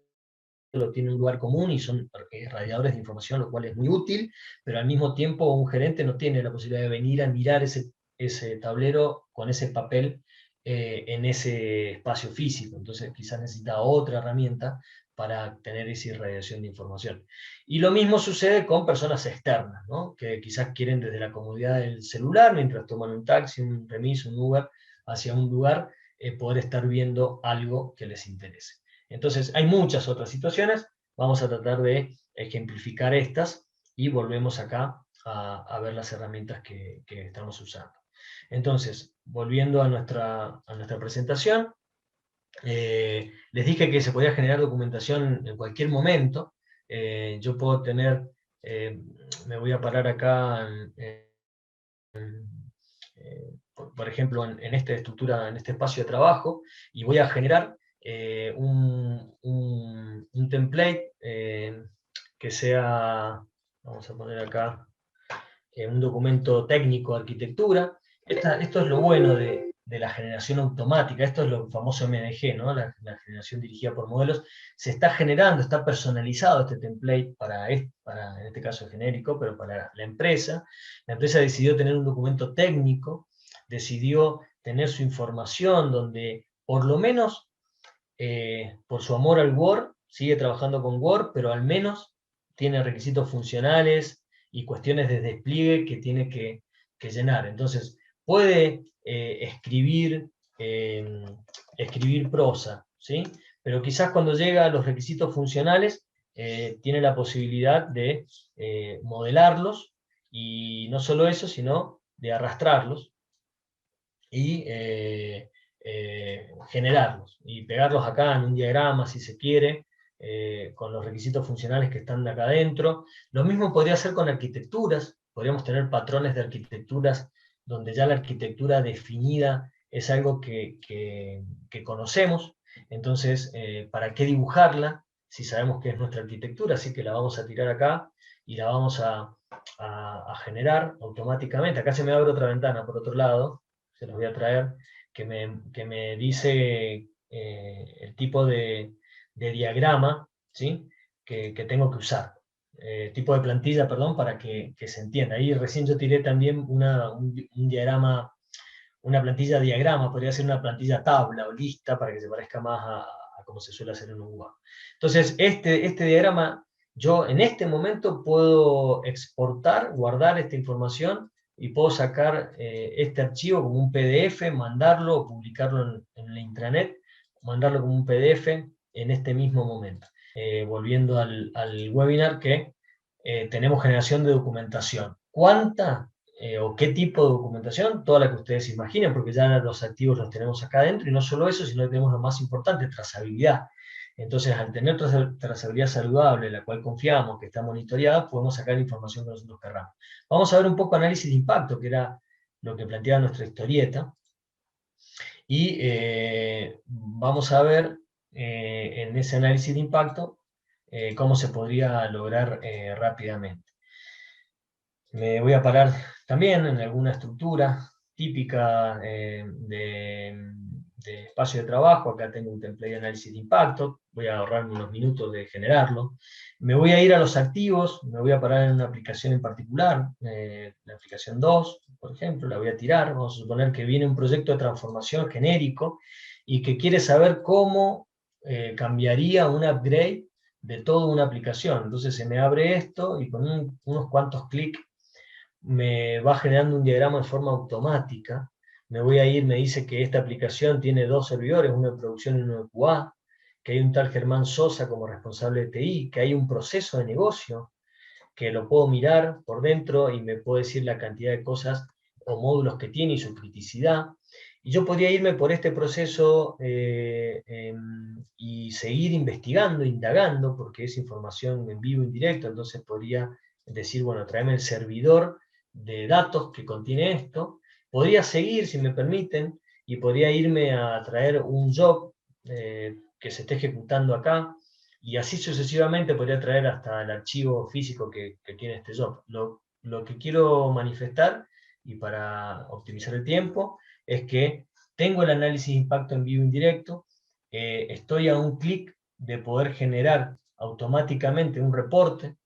[SPEAKER 2] lo tiene un lugar común y son radiadores de información, lo cual es muy útil, pero al mismo tiempo un gerente no tiene la posibilidad de venir a mirar ese tablero con ese papel en ese espacio físico. Entonces quizás necesita otra herramienta para tener esa irradiación de información. Y lo mismo sucede con personas externas, ¿no? Que quizás quieren desde la comodidad del celular, mientras toman un taxi, un remis, un Uber, hacia un lugar, poder estar viendo algo que les interese. Entonces, hay muchas otras situaciones, vamos a tratar de ejemplificar estas y volvemos acá a ver las herramientas que estamos usando. Entonces, volviendo a nuestra presentación, les dije que se podía generar documentación en cualquier momento. Yo puedo tener, me voy a parar acá, por ejemplo, en esta estructura, en este espacio de trabajo, y voy a generar un template que sea, vamos a poner acá, un documento técnico de arquitectura. Esto es lo bueno de la generación automática, esto es lo famoso MDG, ¿no? La generación dirigida por modelos. Se está generando, está personalizado este template en este caso genérico, pero para la empresa. La empresa decidió tener un documento técnico, decidió tener su información donde, por lo menos, por su amor al Word, sigue trabajando con Word, pero al menos tiene requisitos funcionales y cuestiones de despliegue que tiene que llenar. Entonces, puede escribir prosa, ¿sí? Pero quizás cuando llega a los requisitos funcionales, tiene la posibilidad de modelarlos, y no solo eso, sino de arrastrarlos y generarlos y pegarlos acá en un diagrama, si se quiere, con los requisitos funcionales que están de acá adentro. Lo mismo podría ser con arquitecturas, podríamos tener patrones de arquitecturas donde ya la arquitectura definida es algo que conocemos. Entonces, ¿para qué dibujarla si sabemos que es nuestra arquitectura? Así que la vamos a tirar acá y la vamos a generar automáticamente. Acá se me abre otra ventana por otro lado, se los voy a traer, que me dice el tipo de diagrama, ¿sí? que tengo que usar. Tipo de plantilla, perdón, para que se entienda. Ahí recién yo tiré también un diagrama, una plantilla diagrama, podría ser una plantilla tabla o lista, para que se parezca más a como se suele hacer en un UBA. Entonces, este diagrama yo en este momento puedo exportar, guardar esta información y puedo sacar este archivo como un PDF, mandarlo o publicarlo en la intranet, mandarlo como un PDF en este mismo momento. Volviendo al webinar, que tenemos generación de documentación. ¿Cuánta o qué tipo de documentación? Toda la que ustedes imaginen, porque ya los activos los tenemos acá adentro, y no solo eso, sino que tenemos lo más importante, trazabilidad. Entonces, al tener trazabilidad saludable, la cual confiamos que está monitoreada, podemos sacar información que nosotros querramos. Vamos a ver un poco análisis de impacto, que era lo que planteaba nuestra historieta, y vamos a ver en ese análisis de impacto cómo se podría lograr rápidamente. Me voy a parar también en alguna estructura típica de espacio de trabajo. Acá tengo un template de análisis de impacto, voy a ahorrarme unos minutos de generarlo. Me voy a ir a los activos, me voy a parar en una aplicación en particular, la aplicación 2, por ejemplo, la voy a tirar. Vamos a suponer que viene un proyecto de transformación genérico y que quiere saber cómo cambiaría un upgrade de toda una aplicación. Entonces se me abre esto y con unos cuantos clics me va generando un diagrama de forma automática. Me voy a ir, me dice que esta aplicación tiene 2 servidores, uno de producción y uno de QA, que hay un tal Germán Sosa como responsable de TI, que hay un proceso de negocio, que lo puedo mirar por dentro y me puede decir la cantidad de cosas o módulos que tiene y su criticidad. Y yo podría irme por este proceso y seguir investigando, indagando, porque es información en vivo, en directo, entonces podría decir, bueno, tráeme el servidor de datos que contiene esto. Podría seguir, si me permiten, y podría irme a traer un job que se esté ejecutando acá, y así sucesivamente podría traer hasta el archivo físico que tiene este job. Lo que quiero manifestar, y para optimizar el tiempo, es que tengo el análisis de impacto en vivo indirecto, estoy a un clic de poder generar automáticamente un reporte,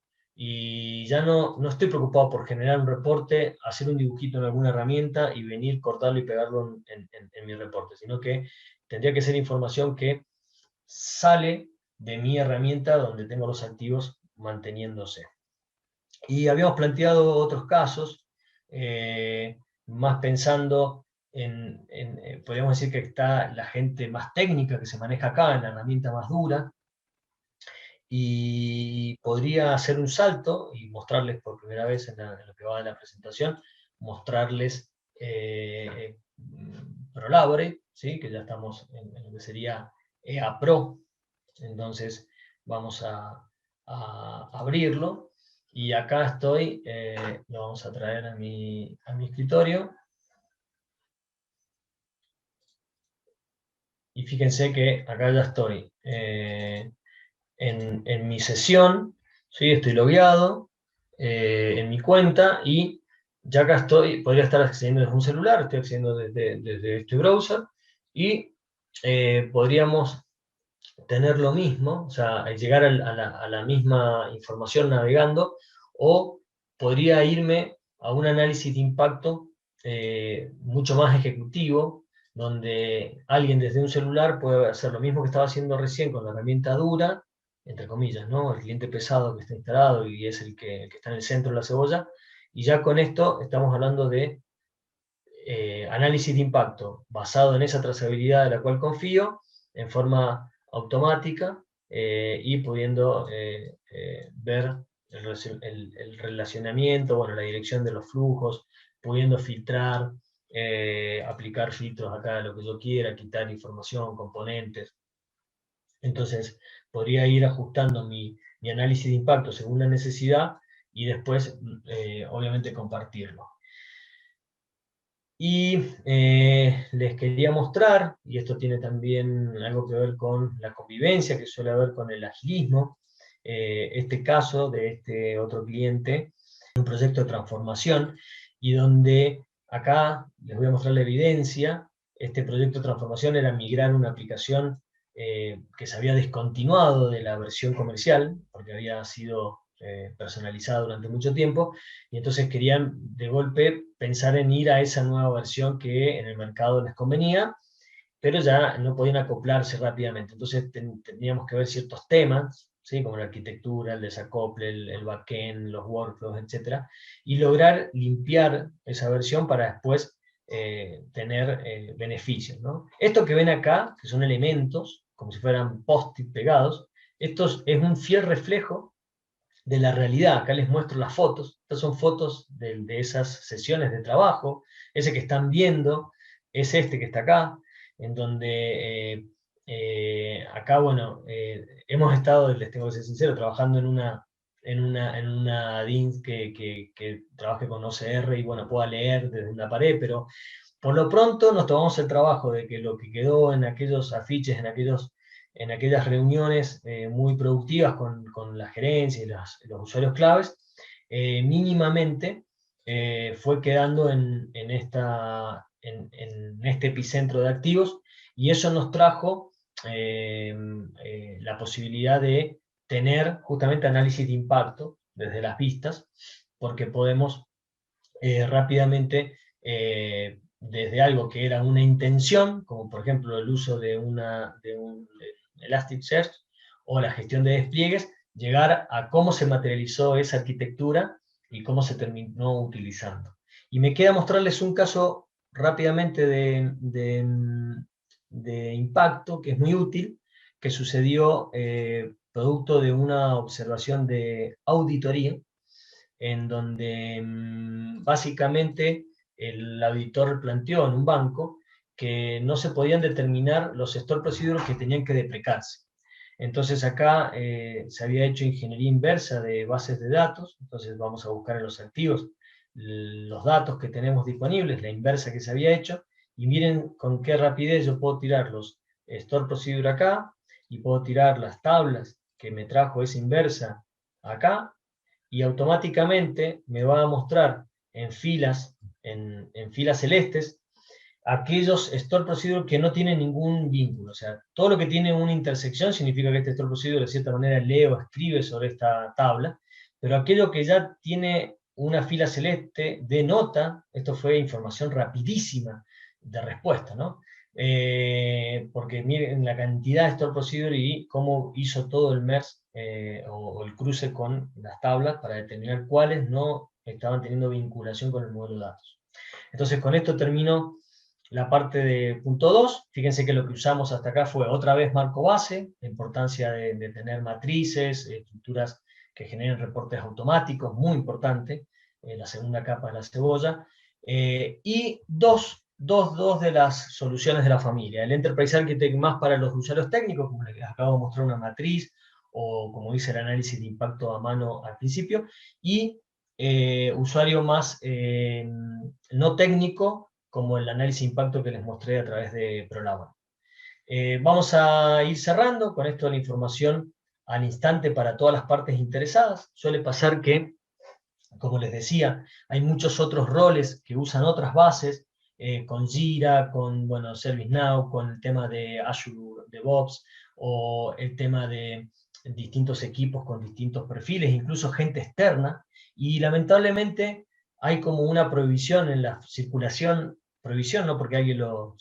[SPEAKER 2] y ya no estoy preocupado por generar un reporte, hacer un dibujito en alguna herramienta y venir, cortarlo y pegarlo en mi reporte, sino que tendría que ser información que sale de mi herramienta donde tengo los activos manteniéndose. Y habíamos planteado otros casos, más pensando podríamos decir que está la gente más técnica que se maneja acá, en la herramienta más dura, y podría hacer un salto y mostrarles por primera vez en lo que va de la presentación, mostrarles ProLabore, ¿sí? Que ya estamos en lo que sería EA Pro. Entonces vamos a abrirlo, y acá estoy, lo vamos a traer a mi escritorio, y fíjense que acá ya estoy en mi sesión, ¿sí? Estoy logueado en mi cuenta, y ya acá estoy, podría estar accediendo desde un celular, estoy accediendo desde este browser, y podríamos tener lo mismo, o sea, llegar a la misma información navegando, o podría irme a un análisis de impacto mucho más ejecutivo, donde alguien desde un celular puede hacer lo mismo que estaba haciendo recién con la herramienta dura, entre comillas, ¿no? El cliente pesado que está instalado y es el que está en el centro de la cebolla, y ya con esto estamos hablando de análisis de impacto basado en esa trazabilidad de la cual confío, en forma automática, y pudiendo ver el relacionamiento, bueno, la dirección de los flujos, pudiendo filtrar, aplicar filtros acá de lo que yo quiera, quitar información, componentes. Entonces, podría ir ajustando mi análisis de impacto según la necesidad, y después, obviamente, compartirlo. Y les quería mostrar, y esto tiene también algo que ver con la convivencia que suele haber con el agilismo, este caso de este otro cliente, un proyecto de transformación, y donde acá les voy a mostrar la evidencia. Este proyecto de transformación era migrar una aplicación que se había descontinuado de la versión comercial, porque había sido personalizada durante mucho tiempo, y entonces querían de golpe pensar en ir a esa nueva versión que en el mercado les convenía, pero ya no podían acoplarse rápidamente. Entonces teníamos que ver ciertos temas, ¿sí? Como la arquitectura, el desacople, el backend, los workflows, etc. Y lograr limpiar esa versión para después tener beneficios, ¿no? Esto que ven acá, que son elementos, como si fueran post-it pegados, esto es un fiel reflejo de la realidad. Acá les muestro las fotos. Estas son fotos de esas sesiones de trabajo. Ese que están viendo es este que está acá, en donde acá, bueno, hemos estado, les tengo que ser sincero, trabajando en una DIN que trabaje con OCR y, bueno, pueda leer desde una pared, pero por lo pronto nos tomamos el trabajo de que lo que quedó en aquellos afiches, en aquellas reuniones muy productivas con la gerencia y los usuarios claves, mínimamente fue quedando en este epicentro de activos, y eso nos trajo la posibilidad de tener justamente análisis de impacto desde las vistas, porque podemos rápidamente, desde algo que era una intención, como por ejemplo el uso de un Elasticsearch o la gestión de despliegues, llegar a cómo se materializó esa arquitectura y cómo se terminó utilizando. Y me queda mostrarles un caso rápidamente de impacto que es muy útil, que sucedió producto de una observación de auditoría, en donde básicamente el auditor planteó en un banco que no se podían determinar los store procedures que tenían que deprecarse. Entonces acá se había hecho ingeniería inversa de bases de datos, entonces vamos a buscar en los activos los datos que tenemos disponibles, la inversa que se había hecho, y miren con qué rapidez yo puedo tirar los store procedure acá, y puedo tirar las tablas que me trajo esa inversa acá, y automáticamente me va a mostrar en filas celestes aquellos store procedure que no tienen ningún vínculo. O sea, todo lo que tiene una intersección significa que este store procedure de cierta manera lee o escribe sobre esta tabla, pero aquello que ya tiene una fila celeste denota, esto fue información rapidísima de respuesta, ¿no? Porque miren la cantidad de store procedure y cómo hizo todo el merge o el cruce con las tablas para determinar cuáles no estaban teniendo vinculación con el modelo de datos. Entonces, con esto termino la parte de punto 2. Fíjense que lo que usamos hasta acá fue otra vez marco base, la importancia de tener matrices, estructuras que generen reportes automáticos, muy importante, la segunda capa de la cebolla, y dos de las soluciones de la familia. El Enterprise Architect más para los usuarios técnicos, como les acabo de mostrar una matriz, o como dice el análisis de impacto a mano al principio, y usuario más no técnico, como el análisis de impacto que les mostré a través de ProLabor. Vamos a ir cerrando con esto de la información al instante para todas las partes interesadas. Suele pasar que, como les decía, hay muchos otros roles que usan otras bases, con Jira, con ServiceNow, con el tema de Azure DevOps, o el tema de distintos equipos con distintos perfiles, incluso gente externa, y lamentablemente hay como una prohibición en la circulación, prohibición no porque alguien lo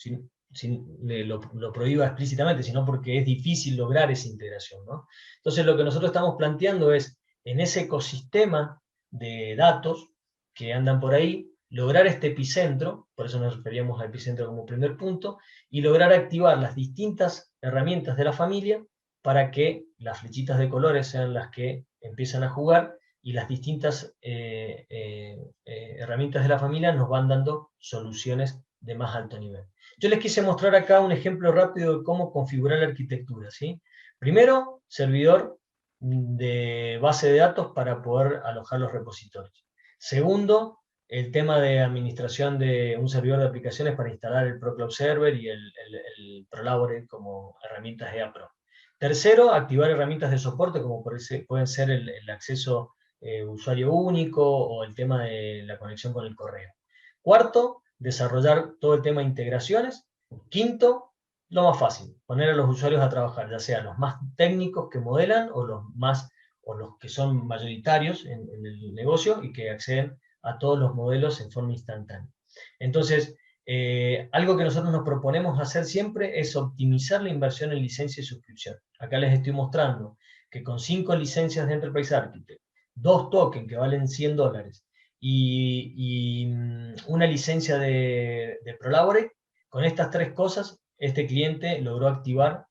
[SPEAKER 2] prohíba explícitamente, sino porque es difícil lograr esa integración, ¿no? Entonces lo que nosotros estamos planteando es, en ese ecosistema de datos que andan por ahí, lograr este epicentro, por eso nos referíamos al epicentro como primer punto, y lograr activar las distintas herramientas de la familia para que las flechitas de colores sean las que empiezan a jugar, y las distintas herramientas de la familia nos van dando soluciones de más alto nivel. Yo les quise mostrar acá un ejemplo rápido de cómo configurar la arquitectura, ¿sí? Primero, servidor de base de datos para poder alojar los repositorios. Segundo, el tema de administración de un servidor de aplicaciones para instalar el ProCloud Server y el ProLabore como herramientas EA Pro. Tercero, activar herramientas de soporte como pueden ser el acceso usuario único o el tema de la conexión con el correo. Cuarto, desarrollar todo el tema de integraciones. Quinto, lo más fácil, poner a los usuarios a trabajar, ya sean los más técnicos que modelan o los que son mayoritarios en el negocio y que acceden a todos los modelos en forma instantánea. Entonces, algo que nosotros nos proponemos hacer siempre es optimizar la inversión en licencia y suscripción. Acá les estoy mostrando que con 5 licencias de Enterprise Architect, 2 tokens que valen $100 y una licencia de Prolabore, con estas 3 cosas, este cliente logró activar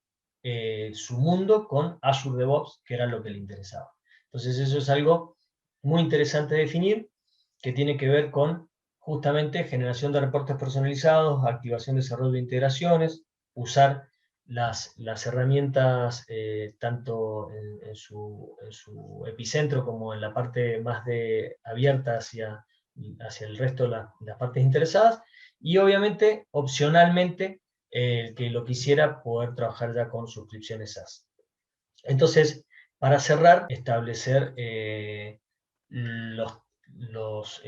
[SPEAKER 2] su mundo con Azure DevOps, que era lo que le interesaba. Entonces eso es algo muy interesante de definir, que tiene que ver con justamente generación de reportes personalizados, activación de desarrollo de integraciones, usar las herramientas tanto en su epicentro como en la parte más abierta hacia el resto de las partes interesadas, y obviamente, opcionalmente, el que lo quisiera poder trabajar ya con suscripciones SaaS. Entonces, para cerrar, establecer los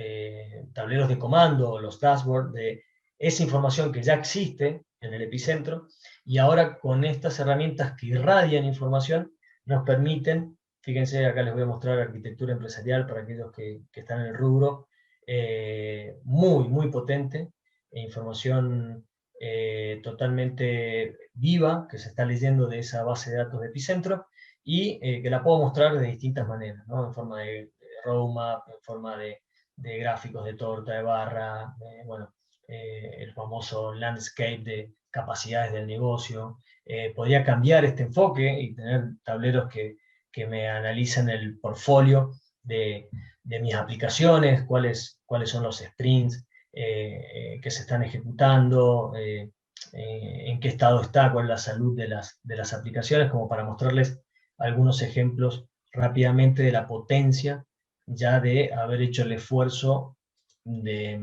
[SPEAKER 2] tableros de comando, los dashboards de esa información que ya existe en el epicentro, y ahora con estas herramientas que irradian información, nos permiten, fíjense, acá les voy a mostrar arquitectura empresarial para aquellos que están en el rubro, muy, muy potente, información totalmente viva, que se está leyendo de esa base de datos de epicentro, y que la puedo mostrar de distintas maneras, ¿no? En forma de roadmap, en forma de gráficos de torta, de barra, bueno, el famoso landscape de capacidades del negocio. Podría cambiar este enfoque y tener tableros que me analizan el portfolio de mis aplicaciones, cuáles son los sprints que se están ejecutando, en qué estado está, cuál es la salud de las aplicaciones, como para mostrarles algunos ejemplos rápidamente de la potencia ya de haber hecho el esfuerzo de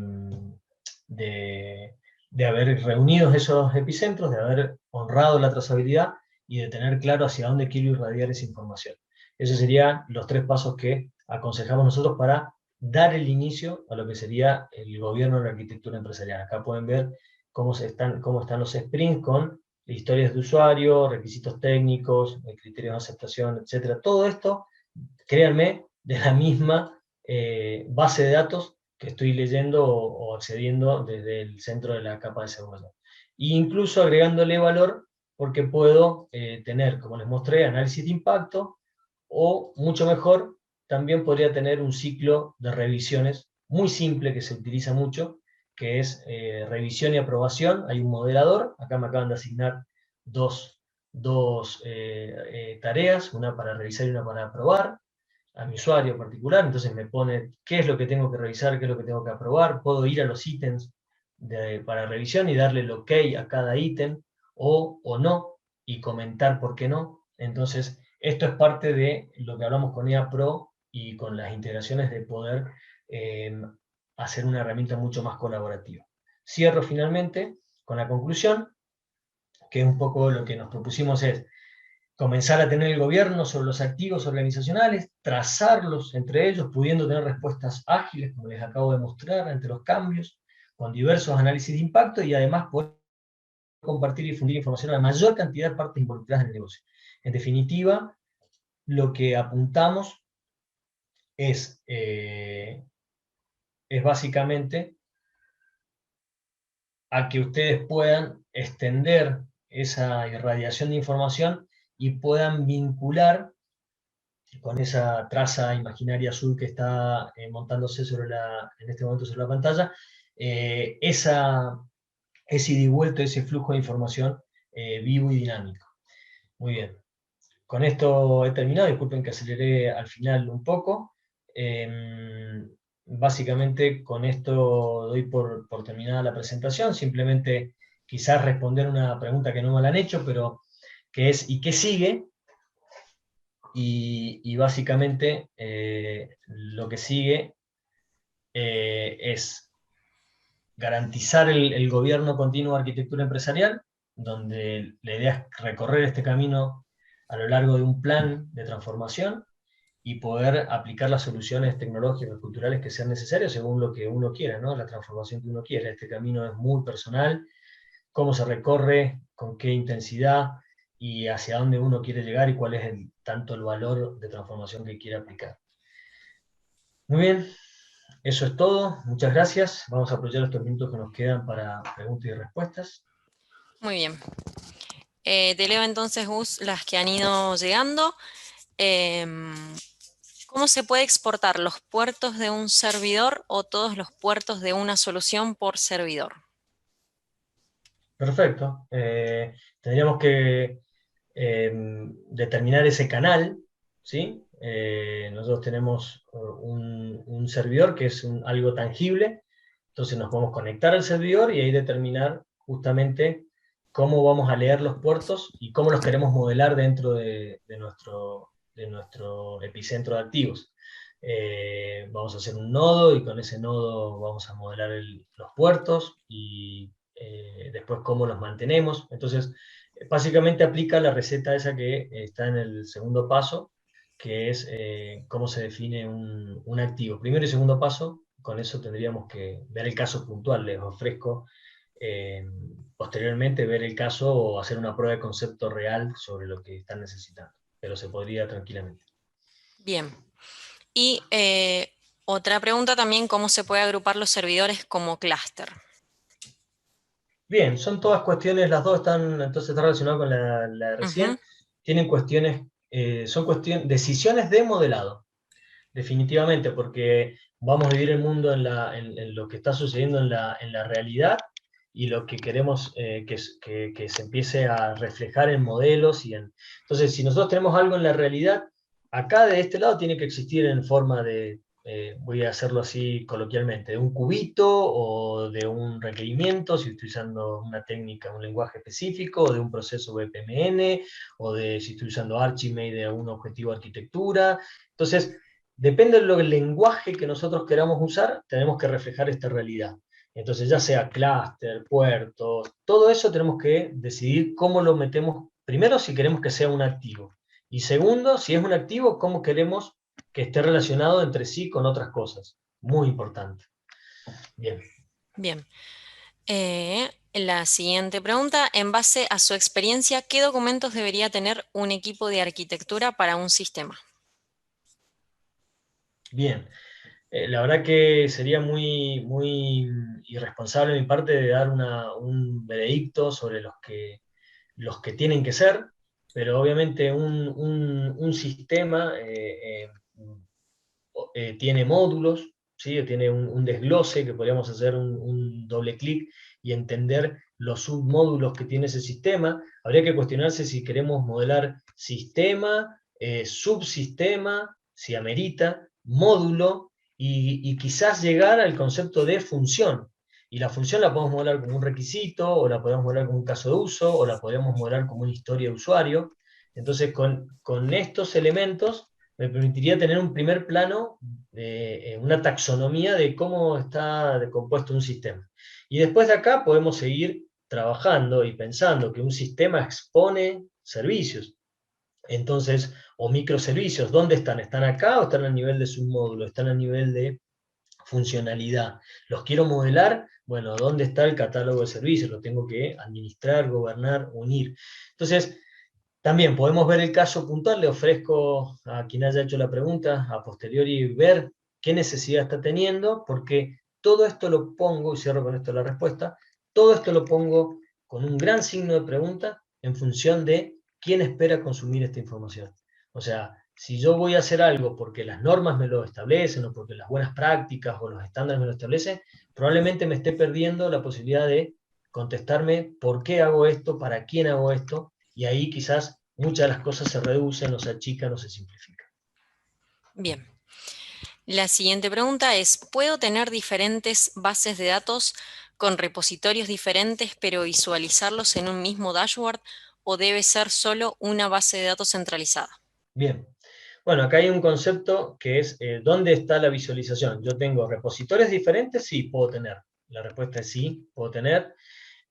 [SPEAKER 2] haber reunido esos epicentros, de haber honrado la trazabilidad y de tener claro hacia dónde quiero irradiar esa información. Esos serían los 3 pasos que aconsejamos nosotros para dar el inicio a lo que sería el gobierno de la arquitectura empresarial. Acá pueden ver cómo están los sprints con historias de usuario, requisitos técnicos, criterios de aceptación, etc. Todo esto, créanme, de la misma base de datos que estoy leyendo o accediendo desde el centro de la capa de seguridad. E incluso agregándole valor, porque puedo tener, como les mostré, análisis de impacto, o mucho mejor, también podría tener un ciclo de revisiones muy simple que se utiliza mucho, que es revisión y aprobación. Hay un moderador, acá me acaban de asignar dos tareas, una para revisar y una para aprobar, a mi usuario particular, entonces me pone qué es lo que tengo que revisar, qué es lo que tengo que aprobar, puedo ir a los ítems para revisión y darle el OK a cada ítem, o no, y comentar por qué no. Entonces, esto es parte de lo que hablamos con EA Pro y con las integraciones de poder hacer una herramienta mucho más colaborativa. Cierro finalmente con la conclusión, que un poco lo que nos propusimos es comenzar a tener el gobierno sobre los activos organizacionales, trazarlos entre ellos, pudiendo tener respuestas ágiles, como les acabo de mostrar, ante los cambios, con diversos análisis de impacto, y además poder compartir y difundir información a la mayor cantidad de partes involucradas en el negocio. En definitiva, lo que apuntamos es básicamente a que ustedes puedan extender esa irradiación de información y puedan vincular con esa traza imaginaria azul que está montándose en este momento sobre la pantalla, ese ida y vuelta, ese flujo de información vivo y dinámico. Muy bien. Con esto he terminado, disculpen que aceleré al final un poco. Básicamente con esto doy por terminada la presentación, simplemente quizás responder una pregunta que no me la han hecho, pero que es ¿y qué sigue? Y básicamente lo que sigue es garantizar el gobierno continuo de arquitectura empresarial, donde la idea es recorrer este camino a lo largo de un plan de transformación y poder aplicar las soluciones tecnológicas, culturales que sean necesarias según lo que uno quiera, ¿no? La transformación que uno quiera. Este camino es muy personal, cómo se recorre, con qué intensidad y hacia dónde uno quiere llegar y cuál es tanto el valor de transformación que quiere aplicar. Muy bien, eso es todo. Muchas gracias. Vamos a aprovechar estos minutos que nos quedan para preguntas y respuestas.
[SPEAKER 1] Muy bien. Te leo entonces, Gus, las que han ido llegando. em, ¿cómo se puede exportar los puertos de un servidor o todos los puertos de una solución por servidor?
[SPEAKER 2] Perfecto. Tendríamos que determinar ese canal, ¿sí? Nosotros tenemos un servidor que es algo tangible, entonces nos podemos conectar al servidor y ahí determinar justamente cómo vamos a leer los puertos y cómo los queremos modelar dentro de nuestro epicentro de activos. Vamos a hacer un nodo y con ese nodo vamos a modelar los puertos y después cómo los mantenemos. Entonces, básicamente aplica la receta esa que está en el segundo paso, que es cómo se define un activo. Primero y segundo paso, con eso tendríamos que ver el caso puntual. Les ofrezco eh, posteriormente ver el caso o hacer una prueba de concepto real sobre lo que están necesitando, pero se podría tranquilamente.
[SPEAKER 1] Bien. Y otra pregunta también, ¿cómo se puede agrupar los servidores como clúster?
[SPEAKER 2] Bien, son todas cuestiones, las dos están, entonces está relacionado con la de
[SPEAKER 1] Ujú.
[SPEAKER 2] recién, tienen cuestiones, son cuestiones, decisiones de modelado, definitivamente, porque vamos a vivir el mundo en lo que está sucediendo en la realidad y lo que queremos que se empiece a reflejar en modelos. Entonces, si nosotros tenemos algo en la realidad, acá de este lado tiene que existir en forma de, voy a hacerlo así coloquialmente, de un cubito o de un requerimiento, si estoy usando una técnica, un lenguaje específico, o de un proceso BPMN, o de si estoy usando Archimate de un objetivo de arquitectura. Entonces, depende del lenguaje que nosotros queramos usar, tenemos que reflejar esta realidad. Entonces, ya sea clúster, puertos, todo eso tenemos que decidir cómo lo metemos. Primero, si queremos que sea un activo. Y segundo, si es un activo, cómo queremos que esté relacionado entre sí con otras cosas. Muy importante. Bien.
[SPEAKER 1] Bien. La siguiente pregunta, en base a su experiencia, ¿qué documentos debería tener un equipo de arquitectura para un sistema?
[SPEAKER 2] Bien. La verdad que sería muy, muy irresponsable de mi parte de dar un veredicto sobre los que tienen que ser, pero obviamente un sistema tiene módulos, ¿sí? Tiene un desglose que podríamos hacer un doble clic y entender los submódulos que tiene ese sistema. Habría que cuestionarse si queremos modelar sistema, subsistema, si amerita, módulo y quizás llegar al concepto de función. Y la función la podemos modelar como un requisito, o la podemos modelar como un caso de uso, o la podemos modelar como una historia de usuario. Entonces, con estos elementos me permitiría tener un primer plano, una taxonomía de cómo está compuesto un sistema. Y después de acá podemos seguir trabajando y pensando que un sistema expone servicios. Entonces, o microservicios, ¿dónde están? ¿Están acá o están a nivel de submódulo? ¿Están a nivel de funcionalidad? ¿Los quiero modelar? Bueno, ¿dónde está el catálogo de servicios? Lo tengo que administrar, gobernar, unir. Entonces, también podemos ver el caso puntual, le ofrezco a quien haya hecho la pregunta a posteriori ver qué necesidad está teniendo, porque todo esto lo pongo, y cierro con esto la respuesta, todo esto lo pongo con un gran signo de pregunta en función de quién espera consumir esta información. O sea, si yo voy a hacer algo porque las normas me lo establecen o porque las buenas prácticas o los estándares me lo establecen, probablemente me esté perdiendo la posibilidad de contestarme por qué hago esto, para quién hago esto, y ahí quizás muchas de las cosas se reducen, o se achican o se simplifican.
[SPEAKER 1] Bien. La siguiente pregunta es, ¿puedo tener diferentes bases de datos con repositorios diferentes, pero visualizarlos en un mismo dashboard o debe ser solo una base de datos centralizada?
[SPEAKER 2] Bien. Bueno, acá hay un concepto que es ¿dónde está la visualización? Yo tengo repositorios diferentes, sí, puedo tener. La respuesta es sí, puedo tener.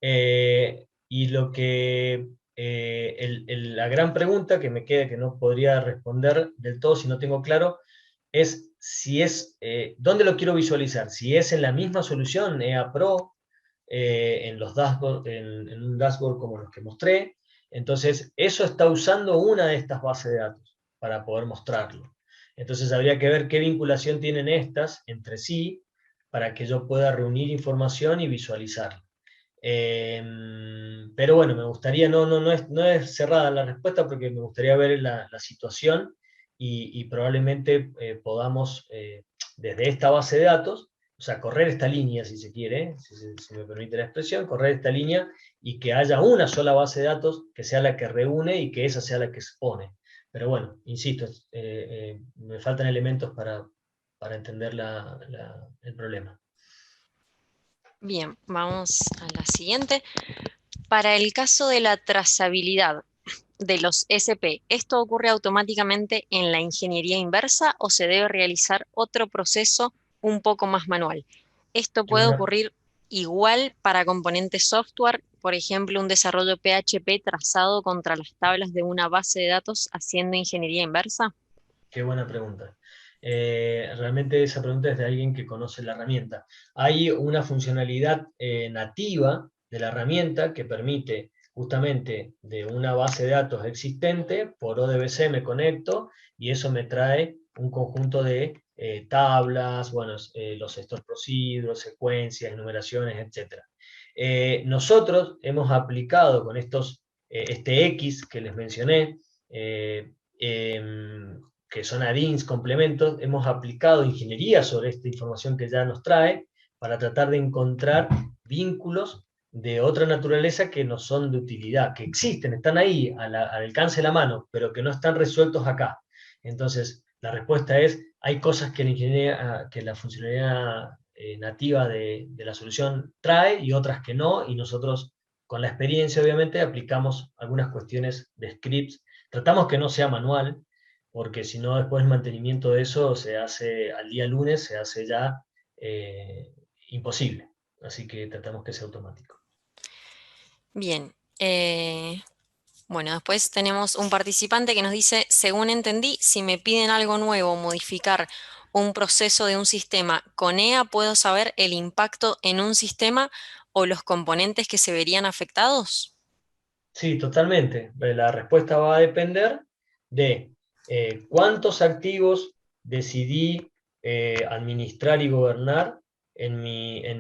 [SPEAKER 2] Y lo que la gran pregunta que me queda, que no podría responder del todo si no tengo claro, es si es, ¿dónde lo quiero visualizar? Si es en la misma solución, EA Pro, en los dashboard, en un dashboard como los que mostré. Entonces, eso está usando una de estas bases de datos para poder mostrarlo. Entonces, habría que ver qué vinculación tienen estas entre sí para que yo pueda reunir información y visualizarla. Pero bueno, me gustaría, no es cerrada la respuesta porque me gustaría ver la situación y probablemente podamos, desde esta base de datos, o sea, correr esta línea, si se quiere, si me permite la expresión, correr esta línea y que haya una sola base de datos que sea la que reúne y que esa sea la que expone. Pero bueno, insisto, me faltan elementos para entender el problema.
[SPEAKER 1] Bien, vamos a la siguiente. Para el caso de la trazabilidad de los SP, ¿esto ocurre automáticamente en la ingeniería inversa o se debe realizar otro proceso un poco más manual? Esto
[SPEAKER 2] Qué
[SPEAKER 1] puede
[SPEAKER 2] buena,
[SPEAKER 1] ocurrir igual para componentes software, por ejemplo, un desarrollo PHP trazado contra las tablas de una base de datos haciendo ingeniería inversa.
[SPEAKER 2] qué buena pregunta. Realmente esa pregunta es de alguien que conoce la herramienta. Hay una funcionalidad nativa de la herramienta que permite justamente de una base de datos existente, por ODBC me conecto y eso me trae un conjunto de tablas, bueno, los store procedures, secuencias, enumeraciones, etc. Nosotros hemos aplicado con este X que les mencioné, que son add-ins, complementos, hemos aplicado ingeniería sobre esta información que ya nos trae para tratar de encontrar vínculos de otra naturaleza que no son de utilidad, que existen, están ahí al alcance de la mano, pero que no están resueltos acá. Entonces, la respuesta es, hay cosas que que la funcionalidad nativa de la solución trae y otras que no, y nosotros con la experiencia obviamente aplicamos algunas cuestiones de scripts, tratamos que no sea manual, porque si no después el mantenimiento de eso se hace al día lunes, se hace ya eh, imposible. Así que tratamos que sea automático.
[SPEAKER 1] Bien. Bueno, después tenemos un participante que nos dice, según entendí, si me piden algo nuevo, modificar un proceso de un sistema con EA, ¿puedo saber el impacto en un sistema o los componentes que se verían afectados?
[SPEAKER 2] Sí, totalmente. La respuesta va a depender de cuántos activos decidí administrar y gobernar en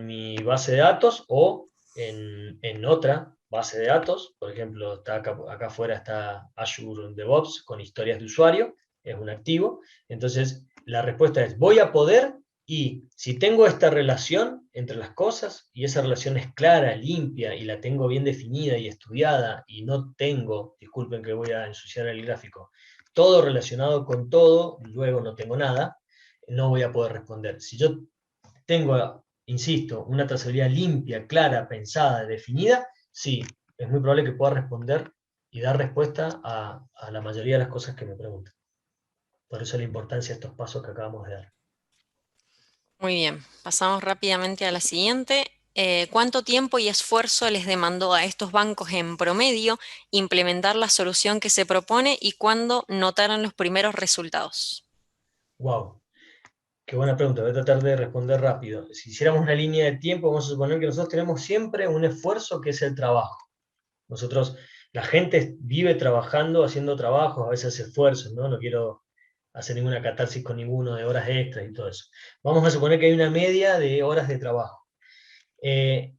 [SPEAKER 2] mi base de datos o en otra base de datos. Por ejemplo, acá afuera está Azure DevOps con historias de usuario, es un activo. Entonces, la respuesta es, voy a poder y si tengo esta relación entre las cosas y esa relación es clara, limpia y la tengo bien definida y estudiada y no tengo, disculpen que voy a ensuciar el gráfico, todo relacionado con todo, luego no tengo nada, no voy a poder responder. Si yo tengo, insisto, una trazabilidad limpia, clara, pensada, definida, sí, es muy probable que pueda responder y dar respuesta a la mayoría de las cosas que me preguntan. Por eso la importancia de estos pasos que acabamos de dar.
[SPEAKER 1] Muy bien, pasamos rápidamente a la siguiente. ¿Cuánto tiempo y esfuerzo les demandó a estos bancos en promedio implementar la solución que se propone y cuándo notaron los primeros resultados?
[SPEAKER 2] Wow. Qué buena pregunta, voy a tratar de responder rápido. Si hiciéramos una línea de tiempo, vamos a suponer que nosotros tenemos siempre un esfuerzo que es el trabajo. Nosotros, la gente vive trabajando, haciendo trabajos, a veces hace esfuerzos, ¿no? No quiero hacer ninguna catarsis con ninguno de horas extras y todo eso. Vamos a suponer que hay una media de horas de trabajo. Eh,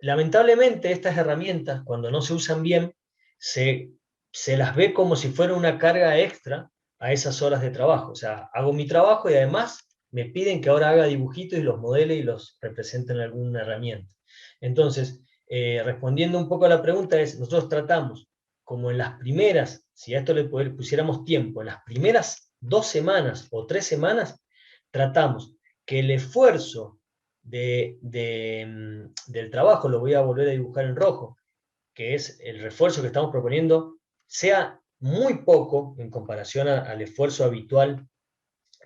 [SPEAKER 2] Lamentablemente, estas herramientas, cuando no se usan bien, se, se las ve como si fuera una carga extra a esas horas de trabajo. O sea, hago mi trabajo y además me piden que ahora haga dibujitos y los modele y los represente en alguna herramienta. Entonces, respondiendo un poco a la pregunta, es, nosotros tratamos, como en las primeras, si a esto le pusiéramos tiempo, en las primeras 2 semanas o 3 semanas, tratamos que el esfuerzo del trabajo, lo voy a volver a dibujar en rojo, que es el refuerzo que estamos proponiendo, sea muy poco en comparación al esfuerzo habitual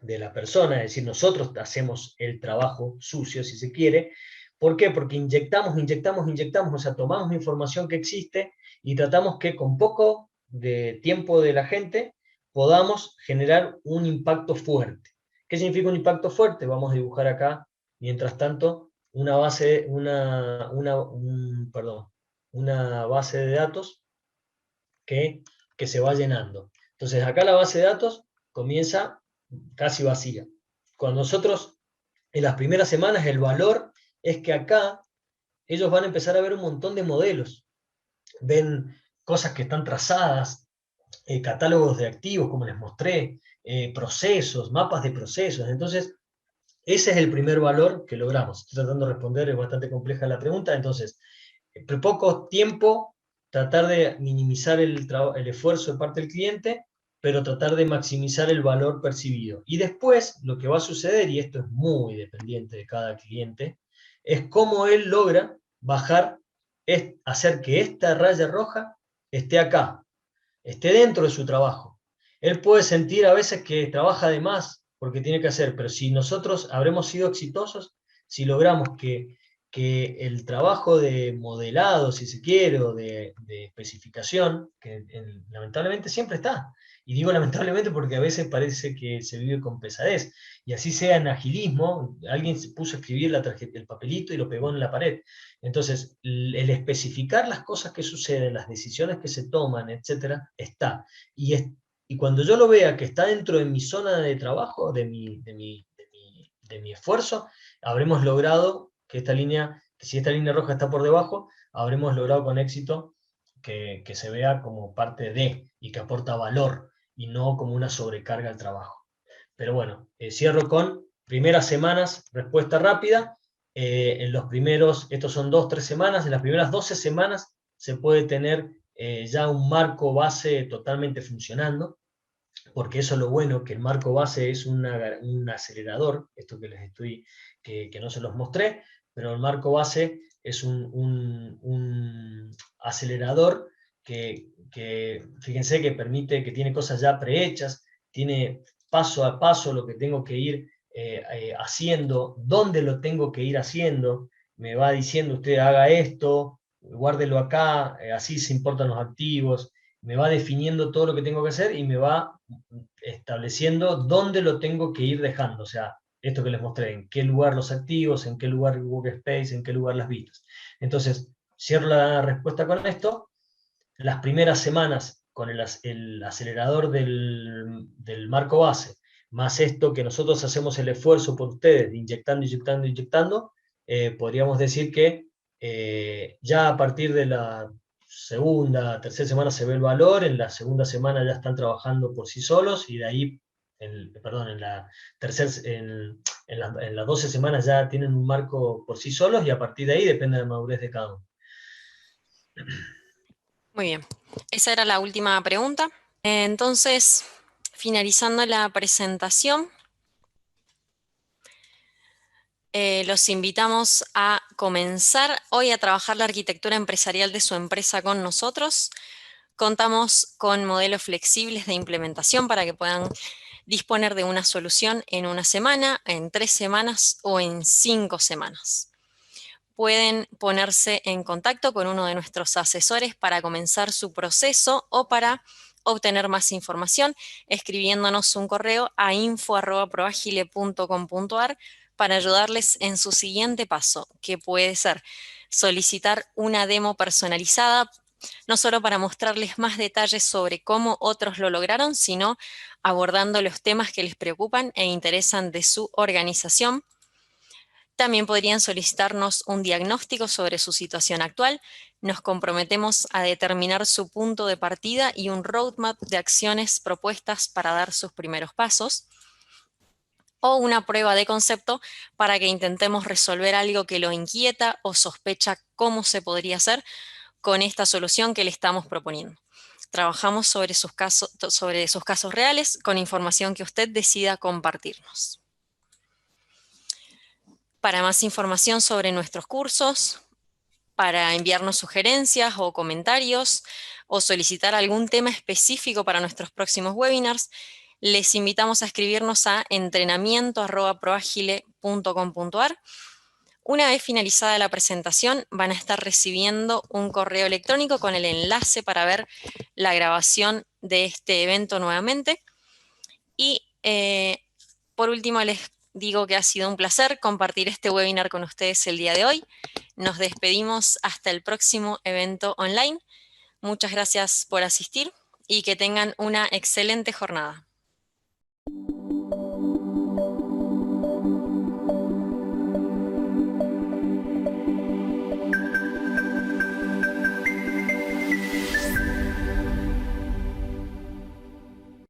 [SPEAKER 2] de la persona, es decir, nosotros hacemos el trabajo sucio, si se quiere. ¿Por qué? Porque inyectamos, o sea, tomamos información que existe y tratamos que con poco de tiempo de la gente podamos generar un impacto fuerte. ¿Qué significa un impacto fuerte? Vamos a dibujar acá, mientras tanto, una base de datos que, que se va llenando. Entonces, acá la base de datos comienza casi vacía. Cuando nosotros, en las primeras semanas, el valor es que acá ellos van a empezar a ver un montón de modelos. Ven cosas que están trazadas, catálogos de activos, como les mostré, procesos, mapas de procesos. Entonces, ese es el primer valor que logramos. Estoy tratando de responder, es bastante compleja la pregunta. Entonces, poco tiempo, tratar de minimizar el esfuerzo de parte del cliente, pero tratar de maximizar el valor percibido. Y después, lo que va a suceder, y esto es muy dependiente de cada cliente, es cómo él logra bajar, hacer que esta raya roja esté acá, esté dentro de su trabajo. Él puede sentir a veces que trabaja de más porque tiene que hacer, pero si nosotros habremos sido exitosos, si logramos que el trabajo de modelado, si se quiere, o de especificación, que lamentablemente siempre está. Y digo lamentablemente porque a veces parece que se vive con pesadez. Y así sea en agilismo, alguien se puso a escribir el papelito y lo pegó en la pared. Entonces, el especificar las cosas que suceden, las decisiones que se toman, etcétera, está. Y cuando yo lo vea que está dentro de mi zona de trabajo, de mi esfuerzo, habremos logrado que esta línea, que si esta línea roja está por debajo, habremos logrado con éxito que se vea como parte de y que aporta valor y no como una sobrecarga al trabajo. Pero bueno, cierro con primeras semanas, respuesta rápida. En los primeros, estos son 2, 3 semanas, en las primeras 12 semanas se puede tener ya un marco base totalmente funcionando, porque eso es lo bueno, que el marco base es un acelerador, esto que les estoy, que no se los mostré, pero el marco base es un acelerador fíjense que permite, que tiene cosas ya prehechas, tiene paso a paso lo que tengo que ir haciendo, dónde lo tengo que ir haciendo, me va diciendo usted haga esto, guárdelo acá, así se importan los activos, me va definiendo todo lo que tengo que hacer y me va estableciendo dónde lo tengo que ir dejando. O sea, esto que les mostré, en qué lugar los activos, en qué lugar el workspace, en qué lugar las vistas. Entonces, cierro la respuesta con esto. Las primeras semanas con el acelerador del marco base, más esto que nosotros hacemos el esfuerzo por ustedes, inyectando, inyectando, inyectando, podríamos decir que ya a partir de la segunda, tercera semana se ve el valor, en la segunda semana ya están trabajando por sí solos y de ahí, perdón, en las 12 semanas ya tienen un marco por sí solos y a partir de ahí depende de la madurez de cada uno.
[SPEAKER 1] Muy bien, esa era la última pregunta. Entonces, finalizando la presentación, los invitamos a comenzar hoy a trabajar la arquitectura empresarial de su empresa con nosotros. Contamos con modelos flexibles de implementación para que puedan disponer de una solución en 1 semana, en 3 semanas o en 5 semanas. Pueden ponerse en contacto con uno de nuestros asesores para comenzar su proceso o para obtener más información escribiéndonos un correo a info@proagile.com.ar para ayudarles en su siguiente paso, que puede ser solicitar una demo personalizada, no solo para mostrarles más detalles sobre cómo otros lo lograron, sino abordando los temas que les preocupan e interesan de su organización. También podrían solicitarnos un diagnóstico sobre su situación actual. Nos comprometemos a determinar su punto de partida y un roadmap de acciones propuestas para dar sus primeros pasos. O una prueba de concepto para que intentemos resolver algo que lo inquieta o sospecha cómo se podría hacer con esta solución que le estamos proponiendo. Trabajamos sobre sus casos reales con información que usted decida compartirnos. Para más información sobre nuestros cursos, para enviarnos sugerencias o comentarios o solicitar algún tema específico para nuestros próximos webinars, les invitamos a escribirnos a entrenamiento@proagile.com.ar. Una vez finalizada la presentación, van a estar recibiendo un correo electrónico con el enlace para ver la grabación de este evento nuevamente. Y por último, les digo que ha sido un placer compartir este webinar con ustedes el día de hoy. Nos despedimos hasta el próximo evento online. Muchas gracias por asistir y que tengan una excelente jornada.